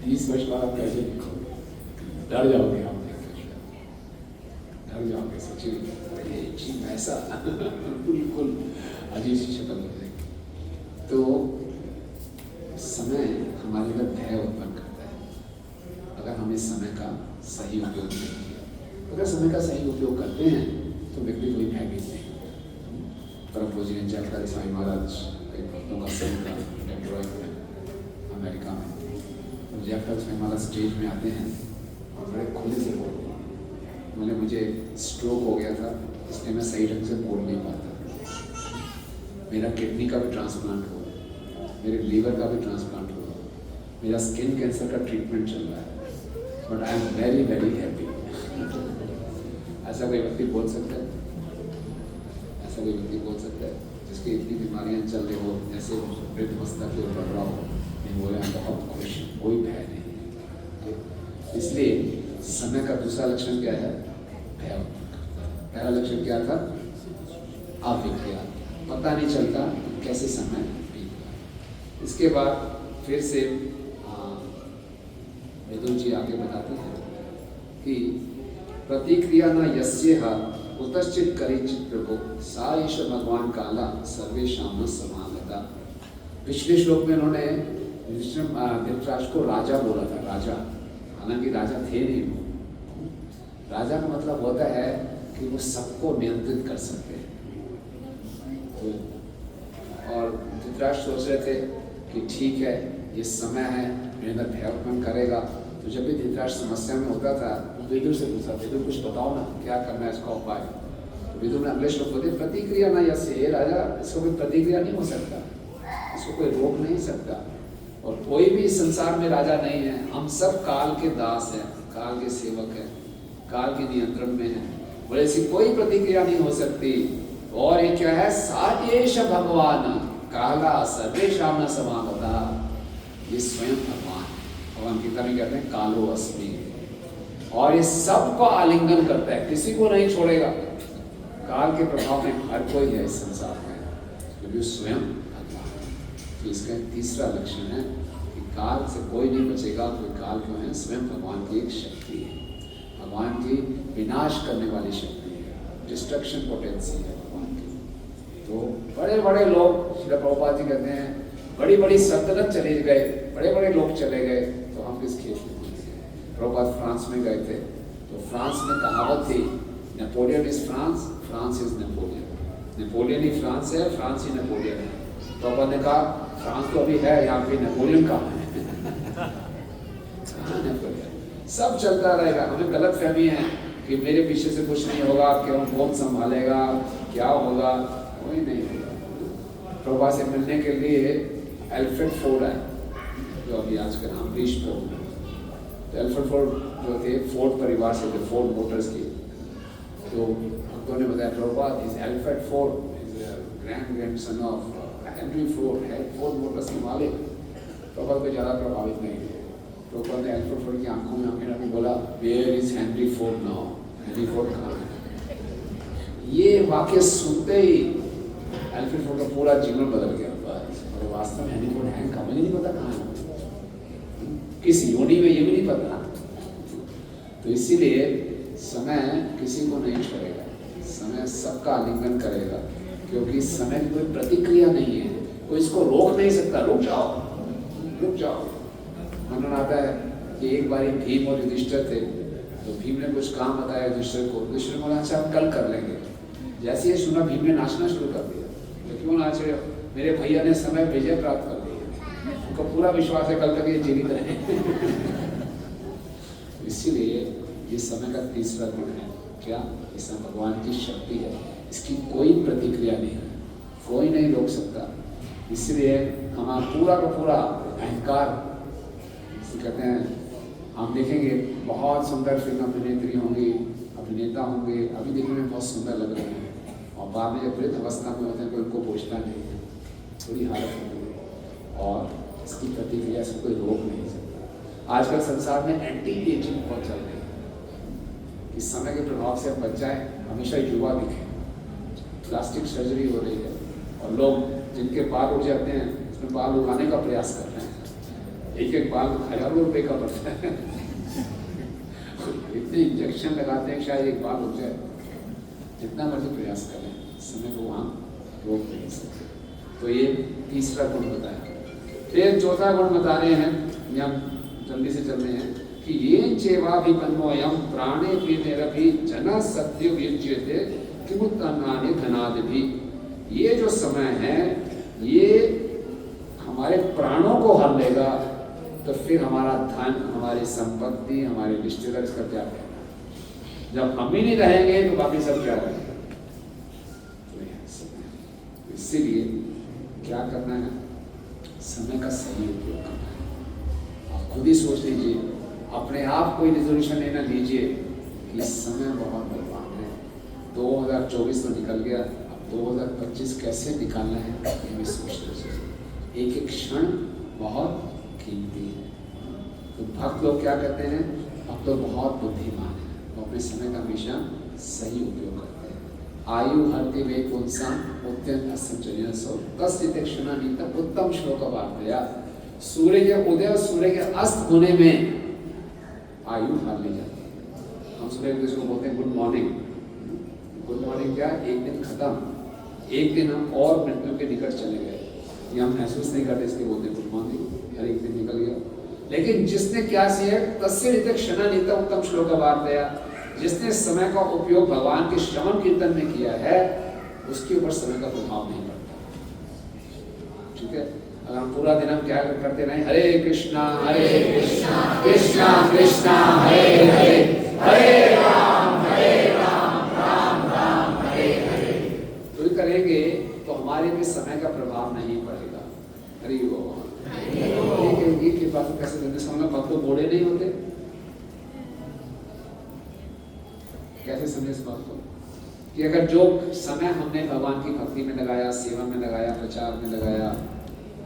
30 वर्ष बाद आप कैसे दिखोगे? डर जाओगे आप देख के, डर जाओगे, सोचिए जी ऐसा बिल्कुल अजीब सी शक्ल हो जाएगी। तो समय हमारे अंदर भय उत्पन्न करता है अगर हम इस समय का सही उपयोग नहीं किया। अगर समय का सही उपयोग करते हैं तो व्यक्ति कोई भयभीत नहीं। परम पूज्य जयप्रकाश स्वामी महाराज कई भक्तों का संघ था डेट्रॉइट में अमेरिका में। तो जयप्रकाश स्वामी महाराज स्टेज में आते हैं और बड़े खुले से बोलते हैं। मैंने मुझे स्ट्रोक हो गया था इसलिए मैं सही ढंग से बोल नहीं पाता। मेरा किडनी का भी ट्रांसप्लांट हुआ, मेरे लीवर का भी ट्रांसप्लांट हुआ, मेरा स्किन कैंसर का ट्रीटमेंट चल रहा है, but I am very very happy. ऐसा कोई व्यक्ति बोल सकता है? ऐसा कोई व्यक्ति बोल सकता है जिसकी इतनी बीमारियां चल रही हो, ऐसे वृद्ध अवस्था के ऊपर रहा हो, नहीं बोले हम बहुत खुश, कोई भय नहीं। इसलिए समय का दूसरा लक्षण क्या है? भय। पहला लक्षण क्या था? अविज्ञान, पता नहीं चलता कैसे समय बीत गया। इसके बाद फिर से वेदों जी आगे बताते हैं कि प्रतिक्रिया न यस्येह कुतश्चित् करिचित् प्रभो सा ईश भगवान काला सर्वेषां न समागता। पिछले श्लोक में उन्होंने धृतराष्ट्र को राजा बोला था, राजा, हालांकि राजा थे नहीं वो। राजा का मतलब होता है कि वो सबको नियंत्रित कर सकते हैं। और धृतराष्ट्र सोच रहे थे कि ठीक है ये समय है, मेरे अंदर भय उत्पन्न करेगा। तो जब भी धृतराष्ट्र समस्या में होता था वो विदुर से पूछा, विदुर कुछ बताओ ना क्या करना है इसका उपाय। तो विदुर ने अगले श्लोक बोले प्रतिक्रिया ना यस्य, ये राजा इसको कोई प्रतिक्रिया नहीं हो सकता, इसको कोई रोक नहीं सकता। और कोई भी संसार में राजा नहीं है, हम सब काल के दास हैं, काल के सेवक हैं, काल के नियंत्रण में हैं। बोले ऐसी कोई प्रतिक्रिया नहीं हो सकती। और ये क्या है? सात्येश भगवान काला सर्वेषां न समागता। ये स्वयं भगवान, भगवान गीता में कहते हैं कालो अस्मि, और ये सबको आलिंगन करता है, किसी को नहीं छोड़ेगा। काल के प्रभाव में हर कोई है इस संसार में, क्योंकि स्वयं भगवान है। तो इसका तीसरा लक्षण है कि काल से कोई नहीं बचेगा। कोई काल क्यों है? स्वयं भगवान की एक शक्ति है, भगवान की विनाश करने वाली शक्ति है, डिस्ट्रक्शन पोटेंसी है भगवान की। तो बड़े बड़े लोग, श्री प्रभुपाद जी कहते हैं, बड़ी बड़ी सल्तनत चले गए, बड़े बड़े लोग चले गए, तो हम किस खेत में पहुंच गए? प्रभुपाद फ्रांस में गए थे, तो फ्रांस में कहावत थी, Napoleon is France, France is Napoleon. Napoleon he France है, फ्रांस ही नेपोलियन है। प्रभुपाद ने कहा फ्रांस तो अभी है, यहाँ पे नेपोलियन कहाँ है? सब चलता रहेगा। हमें गलत फहमी है कि मेरे पीछे से कुछ नहीं होगा, क्यों, कौन संभालेगा, क्या होगा? कोई नहीं होगा। प्रभुपाद से मिलने के लिए एल्फ्रेड फोर्ड आए, जो अभी आज का नाम ब्रिश फोर्ड। तो एल्फ्रेड फोर्ड जो थे, फोर्ड परिवार से थे, फोर्ड मोटर्स के। तो भक्तों ने बताया Prabhupada is Alfred Ford is grandson of Henry Ford, है फोर्ड मोटर्स के मालिक। प्रभुपाद को ज़्यादा प्रभावित नहीं हुए। प्रभुपाद ने एल्फ्रेड फोर्ड की आंखों में आंखें डाली, बोला where is Henry Ford now? Henry Ford कहाँ है? ये वाक्य सुनते ही एल्फ्रेड फोर्ड का पूरा जीवन बदल गया। और वास्तव में हेनरी फोर्ड है, हमें नहीं पता कहाँ है, किस योनि में, ये भी नहीं पता। तो इसीलिए समय किसी को नहीं छोड़ेगा, समय सबका आलिंगन करेगा, क्योंकि समय की कोई प्रतिक्रिया नहीं है, कोई इसको रोक नहीं सकता। रुक जाओ, रुक जाओ। मनन आता है कि एक बार भीम और युधिष्ठिर थे, तो भीम ने कुछ काम बताया युधिष्ठिर को, युधिष्ठिर ने बोला अच्छा हम कल कर लेंगे। जैसे ही सुना भीम ने नाचना शुरू कर दिया, तो क्यों नाच रहे हो? मेरे भैया ने समय विजय प्राप्त कर लिया, उनको पूरा विश्वास है कल तक ये जीवित रहे। इसीलिए ये समय का तीसरा गुण है क्या? इसमें भगवान की शक्ति है, इसकी कोई प्रतिक्रिया नहीं है, कोई नहीं रोक सकता। इसलिए हमारा पूरा का पूरा अहंकार, कहते हैं हम देखेंगे बहुत सुंदर फिल्म अभिनेत्री होंगी, अभिनेता होंगे, अभी देखने में बहुत सुंदर लग रहे हैं, और बाद में जब वृद्ध अवस्था में होते हैं कोई उनको पूछता नहीं है, थोड़ी हालत होती है, और इसकी प्रतिक्रिया से कोई रोक नहीं सकता। आजकल संसार में एंटी एजिंग बहुत चल रही है, इस समय के प्रभाव से हम बच जाए, हमेशा युवा दिखें। प्लास्टिक सर्जरी हो रही है, और लोग जिनके बाल उड़ जाते हैं उसमें बाल उगाने का प्रयास कर रहे हैं, एक एक बाल हजारों रुपए का पड़ता है। इतने इंजेक्शन लगाते हैं शायद एक बाल उग जाए, जितना मर्जी प्रयास करें, समय को वहाँ रोक नहीं सकते। तो ये तीसरा गुण बताया। फिर चौथा गुण बता रहे हैं, हम जल्दी से चल रहे हैं कि ये चेवाभिपन्नोयम प्राणे प्रियरभि जना सत्य विज्यते किमुत्तन्नानि धनादि। ये जो समय है ये हमारे प्राणों को हर लेगा, तो फिर हमारा धन, हमारी संपत्ति, हमारे रिश्तेदार, इसका क्या कहना? जब हम ही नहीं रहेंगे तो बाकी सब क्या रहेंगे? तो इसीलिए क्या करना है? समय का सही उपयोग करना है। आप खुद ही सोच लीजिए, अपने आप कोई रिजोल्यूशन लेना लीजिए कि समय बहुत बलवान है। 2024 तो निकल गया, अब 2025 कैसे निकालना है ये भी सोच लीजिए। एक एक क्षण बहुत कीमती है। तो भक्त लोग क्या कहते हैं? भक्त लोग बहुत बुद्धिमान हैं, वो अपने समय का हमेशा सही उपयोग करते हैं। आयु हरति वे पुंसा उत्त्यंत असंचयन सो कस्य क्षणा नीता उत्तम श्लोक वार्तया। सूर्य के उदय और सूर्य के अस्त होने में आयु हार ली जाती है। हम सुबह एक दूसरे को बोलते हैं गुड मॉर्निंग। गुड मॉर्निंग क्या? एक दिन खत्म, एक दिन हम और मृत्यु के निकट चले गए, ये हम महसूस नहीं करते, इसलिए बोलते हैं गुड मॉर्निंग, हर एक दिन निकल गया। लेकिन जिसने क्या किया, तस्य नीता क्षणा नीता उत्तम श्लोक वार्तया, जिसने समय का उपयोग भगवान के श्रवण कीर्तन में किया है, उसके ऊपर समय का प्रभाव नहीं पड़ता। ठीक है, अगर हम पूरा दिन हम क्या करते रहे, हरे कृष्णा कृष्णा कृष्णा हरे हरे, हरे राम राम राम हरे हरे, तो करेंगे तो हमारे में समय का प्रभाव नहीं पड़ेगा। हरि बोल। ये बात कैसे करने समझना, भक्त तो बूढ़े नहीं होते, कैसे समझे इस बात को कि अगर जो समय हमने भगवान की भक्ति में लगाया, सेवा में लगाया, प्रचार में लगाया,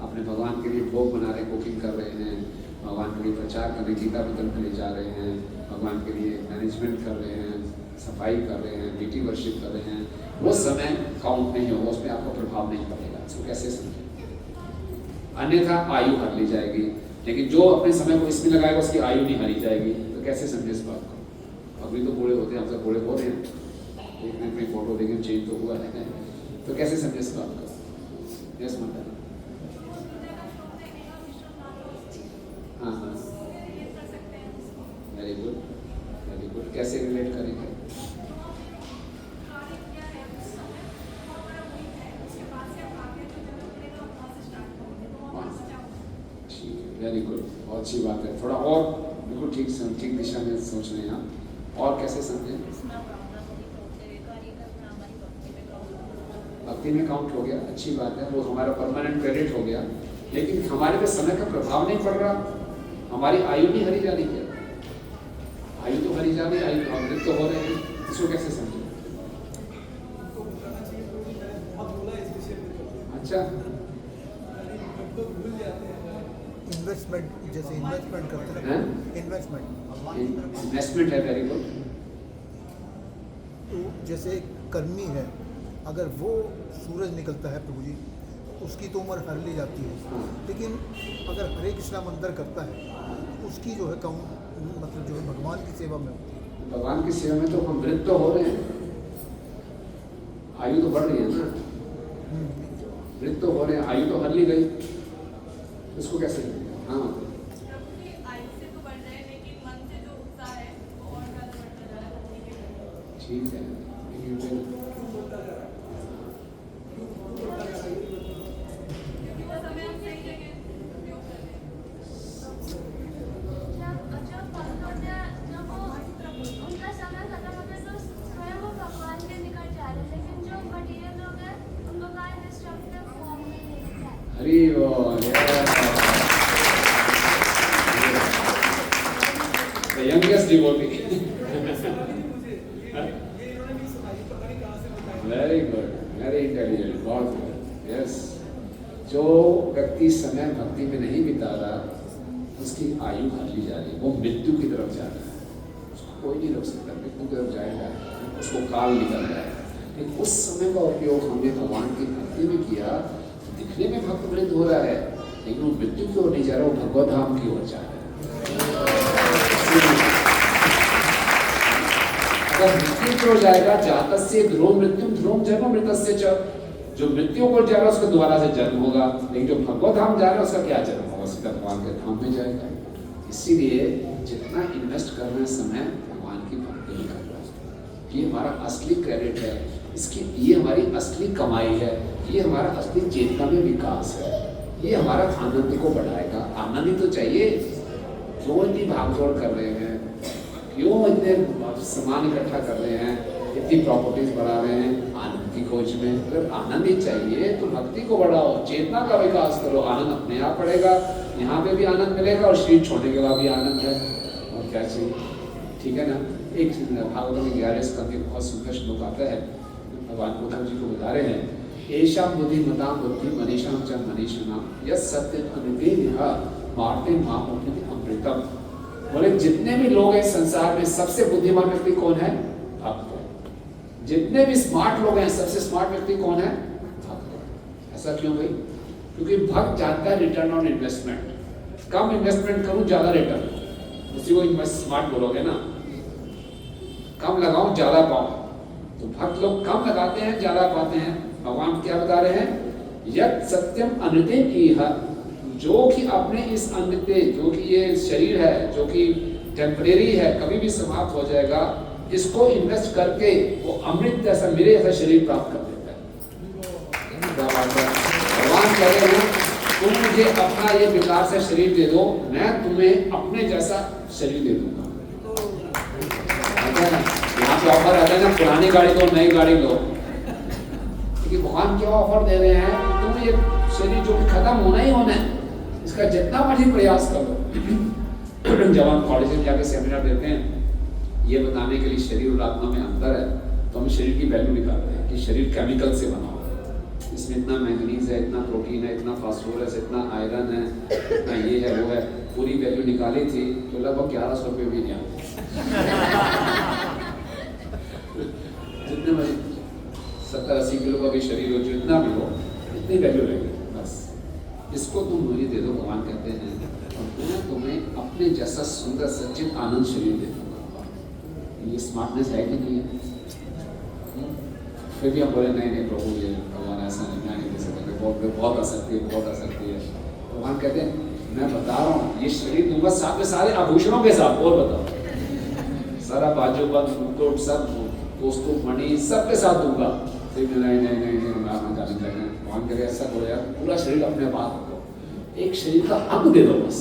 अपने भगवान के लिए भोग बना रहे, कुकिंग कर रहे हैं, भगवान के लिए प्रचार करने, गीता वितरण के लिए जा रहे हैं, भगवान के लिए मैनेजमेंट कर रहे हैं, सफाई कर रहे हैं, बेटी वर्शिप कर रहे हैं, वो समय काउंट नहीं होगा, उसमें आपका प्रभाव नहीं पड़ेगा। इसको कैसे समझें? अन्यथा आयु हर ली जाएगी, लेकिन जो अपने समय को इसमें लगाएगा उसकी आयु नहीं हरी जाएगी। तो कैसे समझे इस बात को? अभी तो बूढ़े होते हैं, हम सब बूढ़े हो रहे हैं, एक मिनट में फोटो देखें चेंज तो हुआ है, तो कैसे समझे इस बात को? यस माता। हाँ हाँ, वेरी गुड वेरी गुड। कैसे रिलेट करेंगे? वेरी गुड, बहुत अच्छी बात है। थोड़ा और बिल्कुल ठीक दिशा में सोच रहे हैं आप। और कैसे समझे? भक्ति में काउंट हो गया, अच्छी बात है, वो हमारा परमानेंट क्रेडिट हो गया। लेकिन हमारे पे समय का प्रभाव नहीं पड़ रहा, हमारी आयु नहीं हरी जा रही है। आयु तो हरी जा रही है, आयु तो अमृत तो हो रहे हैं, इसको कैसे समझे? अच्छा, इन्वेस्टमेंट, जैसे इन्वेस्टमेंट करते हैं, इन्वेस्टमेंट है, वेरी गुड। तो जैसे कर्मी है, अगर वो सूरज निकलता है प्रभु जी, उसकी तो उम्र हर ली जाती है, लेकिन अगर हरे कृष्णा मंत्र करता है उसकी जो है मतलब जो है भगवान की सेवा में होती है। भगवान की सेवा में तो हम वृद्ध तो हो रहे हैं, आयु तो बढ़ रही है ना, वृद्ध तो हो रहे हैं, आयु तो हर ली गई, इसको कैसे? हाँ, ठीक है, हरी बोल। The youngest devotee. Very good, very intelligent, बहुत good. Yes. जो व्यक्ति समय भक्ति में नहीं बिता रहा, उसकी आयु हर ली जा रही है, वो मृत्यु की तरफ जा रहा है, उसको कोई नहीं रोक सकता, मृत्यु की तरफ जाएगा, उसको काल निकल रहा है। लेकिन उस समय का उपयोग हमने भगवान की भक्ति में किया, दिखने में भक्त वृद्ध हो रहा है, लेकिन वो मृत्यु की ओर नहीं जा रहा, वो भगवत धाम की ओर जा रहा है। अगर मृत्यु की ओर जाएगा, जातस्य ध्रुव मृत्यु ध्रुव जन्म मृतस्य च, जो मृत्यु को जा रहा है उसका दोबारा से जन्म होगा, लेकिन जो भगवत धाम जा रहा है उसका क्या जन्म होगा? सीधा भगवान के धाम में जाएगा। इसीलिए जितना इन्वेस्ट करना है समय भगवान की भक्ति में करना है, ये हमारा असली क्रेडिट है, इसकी ये हमारी असली कमाई है, ये हमारा असली चेतना में विकास है, ये हमारा आनंद को बढ़ाएगा। आनंद ही तो चाहिए, क्यों इतनी भागदौड़ कर रहे हैं, क्यों इतने सामान इकट्ठा कर रहे हैं, इतनी प्रॉपर्टीज बढ़ा रहे हैं? आनंद की खोज में। अगर आनंद ही चाहिए तो भक्ति को बढ़ाओ, चेतना का विकास करो, आनंद अपने आप बढ़ेगा, यहाँ पे भी आनंद मिलेगा और शरीर छोड़ने के बाद भी आनंद है, और क्या चाहिए? ठीक है ना। एक भागवत में 11 स्कंध में बहुत सुंदर श्लोक आता है, भगवान उद्धव जी को बता रहे हैं, एषा बुद्धिमता बुद्धि मनीषाम च मनीषिणाम यत् सत्यम अनुदेह मार्ते माम अमृतम। बोले जितने भी लोग हैं संसार में, सबसे बुद्धिमान व्यक्ति कौन है? भक्त है। जितने भी स्मार्ट लोग हैं, सबसे स्मार्ट व्यक्ति कौन है? भक्त है। ऐसा क्यों भाई? क्योंकि भक्त जानता है return on investment, come investment करूं ज्यादा रिटर्न, उसी को स्मार्ट बोलोगे ना, कम लगाऊं ज्यादा पाऊं। तो भक्त लोग कम लगाते हैं, ज्यादा पाते हैं। भगवान क्या बता रहे हैं? यत् सत्यम अनृते इह, जो कि अपने इस अनृते, जो कि ये शरीर है, जो कि टेम्परेरी है, कभी भी समाप्त हो जाएगा, इसको इन्वेस्ट करके वो अमृत जैसा, मेरे जैसा शरीर प्राप्त कर देता है। भगवान कह रहे हैं तुम मुझे अपना ये विकार से शरीर दे दो, मैं तुम्हें अपने जैसा शरीर दे दूंगा। यहाँ पे ऑफर आता है ना, पुरानी गाड़ी दो नई गाड़ी लो, क्योंकि भगवान क्या ऑफर दे रहे हैं? तुम ये शरीर जो खत्म होना ही होना है, इसका जितना मर्जी प्रयास कर लो। जब हम कॉलेज में जाकर सेमिनार देते हैं, ये बताने के लिए शरीर और आत्मा में अंतर है, तो हम शरीर की वैल्यू निकालते हैं कि शरीर केमिकल से बना हुआ है, इसमें इतना मैंगनीज है, इतना प्रोटीन है, इतना फास्फोरस, इतना आयरन है, इतना ये है वो है, पूरी वैल्यू निकाली थी तो लगभग 1100 रुपये भी नहीं आते। जितने बड़े 70-80 किलो का भी शरीर हो, जितना भी हो, इतनी वैल्यू रहेगी बस। इसको तुम मुझे दे दो, भगवान कहते हैं, और मैं तुम्हें अपने जैसा सुंदर सच्चित आनंद शरीर दे दूंगा। ये स्मार्टनेस है कि नहीं है? फिर भी हम बोले नहीं नहीं प्रभु, ये भगवान ऐसा नहीं, मैं नहीं दे सकते, बहुत आ सकती है, बहुत आ सकती है। भगवान कहते हैं मैं बता रहा हूँ, ये शरीर दूंगा साथ में सारे आभूषणों के साथ। और बताओ, सारा बाजूबंद मुकुट सब दोस्तों मणि सबके साथ दूंगा। फिर नहीं नहीं नहीं नहीं मैं जाने लगे। भगवान कह रहे ऐसा करो यार, पूरा शरीर अपने पास रखो, एक शरीर का अंग दे दो बस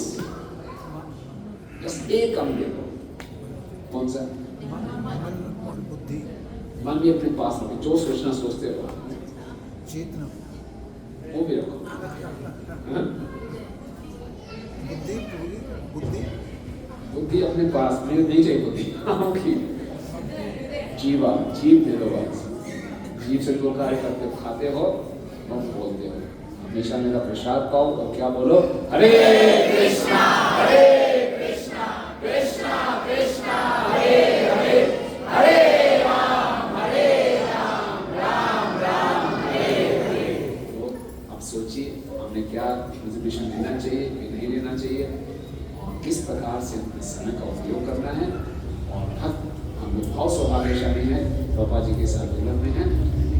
एक अंग दे दो। कौन सा? मन और बुद्धि, मन भी अपने पास रखो, जो सोचना सोचते हो, चेतना, वो भी रखो। हाँ? बुद्धि, बुद्धि, बुद्धि अपने पास, मुझे नहीं चाहिए बुद्धि। जीवा, जीव दे दो बस। जीव से जो कार्य करते खाते हो और बोलते हो, हमेशा मेरा प्रसाद पाओ और क्या बोलो, हरे कृष्णा कृष्णा कृष्णा हरे हरे, हरे राम राम राम हरे हरे। तो अब सोचिए हमने क्या रिजोल्यूशन लेना चाहिए कि नहीं लेना चाहिए, और किस प्रकार से अपने समय का उपयोग करना है। और हम लोग बहुत सौभाग्यशाली हैं, बाबा जी के साथ मिलन में हैं,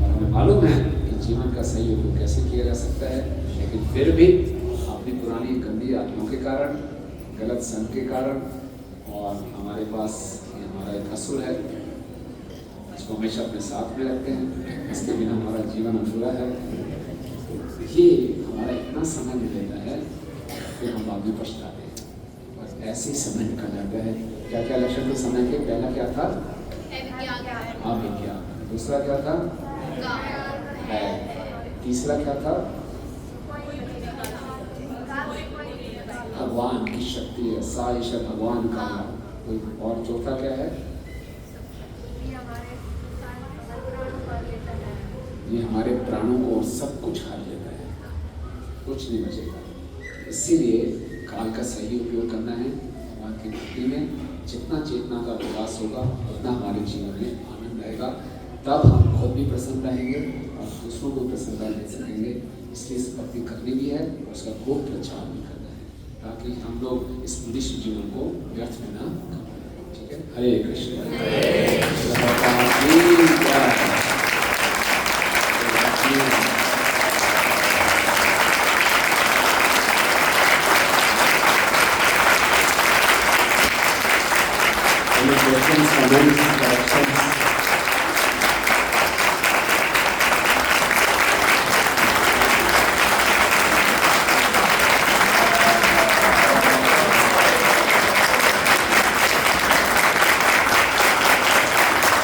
और हमें मालूम है कि जीवन का सही उपयोग कैसे किया जा सकता है। लेकिन फिर भी अपनी पुरानी गंदी आत्माओं के कारण, गलत संग के कारण, और हमारे पास ये हमारा एक असूल है, इसको हमेशा अपने साथ में रखते हैं, इसके बिना हमारा जीवन अधूरा है। ये हमारा इतना समय ले लेता है, फिर हम बाद में पछताते हैं। बस ऐसे ही समय निकल जाता है। क्या क्या लक्षण थे समय के? पहला क्या था? अविज्ञान। दूसरा क्या था? है। तीसरा क्या था? भगवान की शक्ति है, सा ईश्वर भगवान का। कोई और चौथा क्या है? ये हमारे प्राणों को सब कुछ खा लेता है, कुछ नहीं बचेगा। इसीलिए काल का सही उपयोग करना है। भगवान की भक्ति में जितना चेतना का विकास होगा उतना हमारे जीवन में आनंद आएगा, तब हम खुद भी प्रसन्न रहेंगे और दूसरों को प्रसन्नता दे सकेंगे। इसलिए इस भक्ति करनी भी है और उसका खूब प्रचार भी करना है, ताकि हम लोग इस मनुष्य जीवन को व्यर्थ में ना करें। ठीक है? हरे Krishna. Questions, comments, corrections?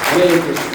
Hare Krishna.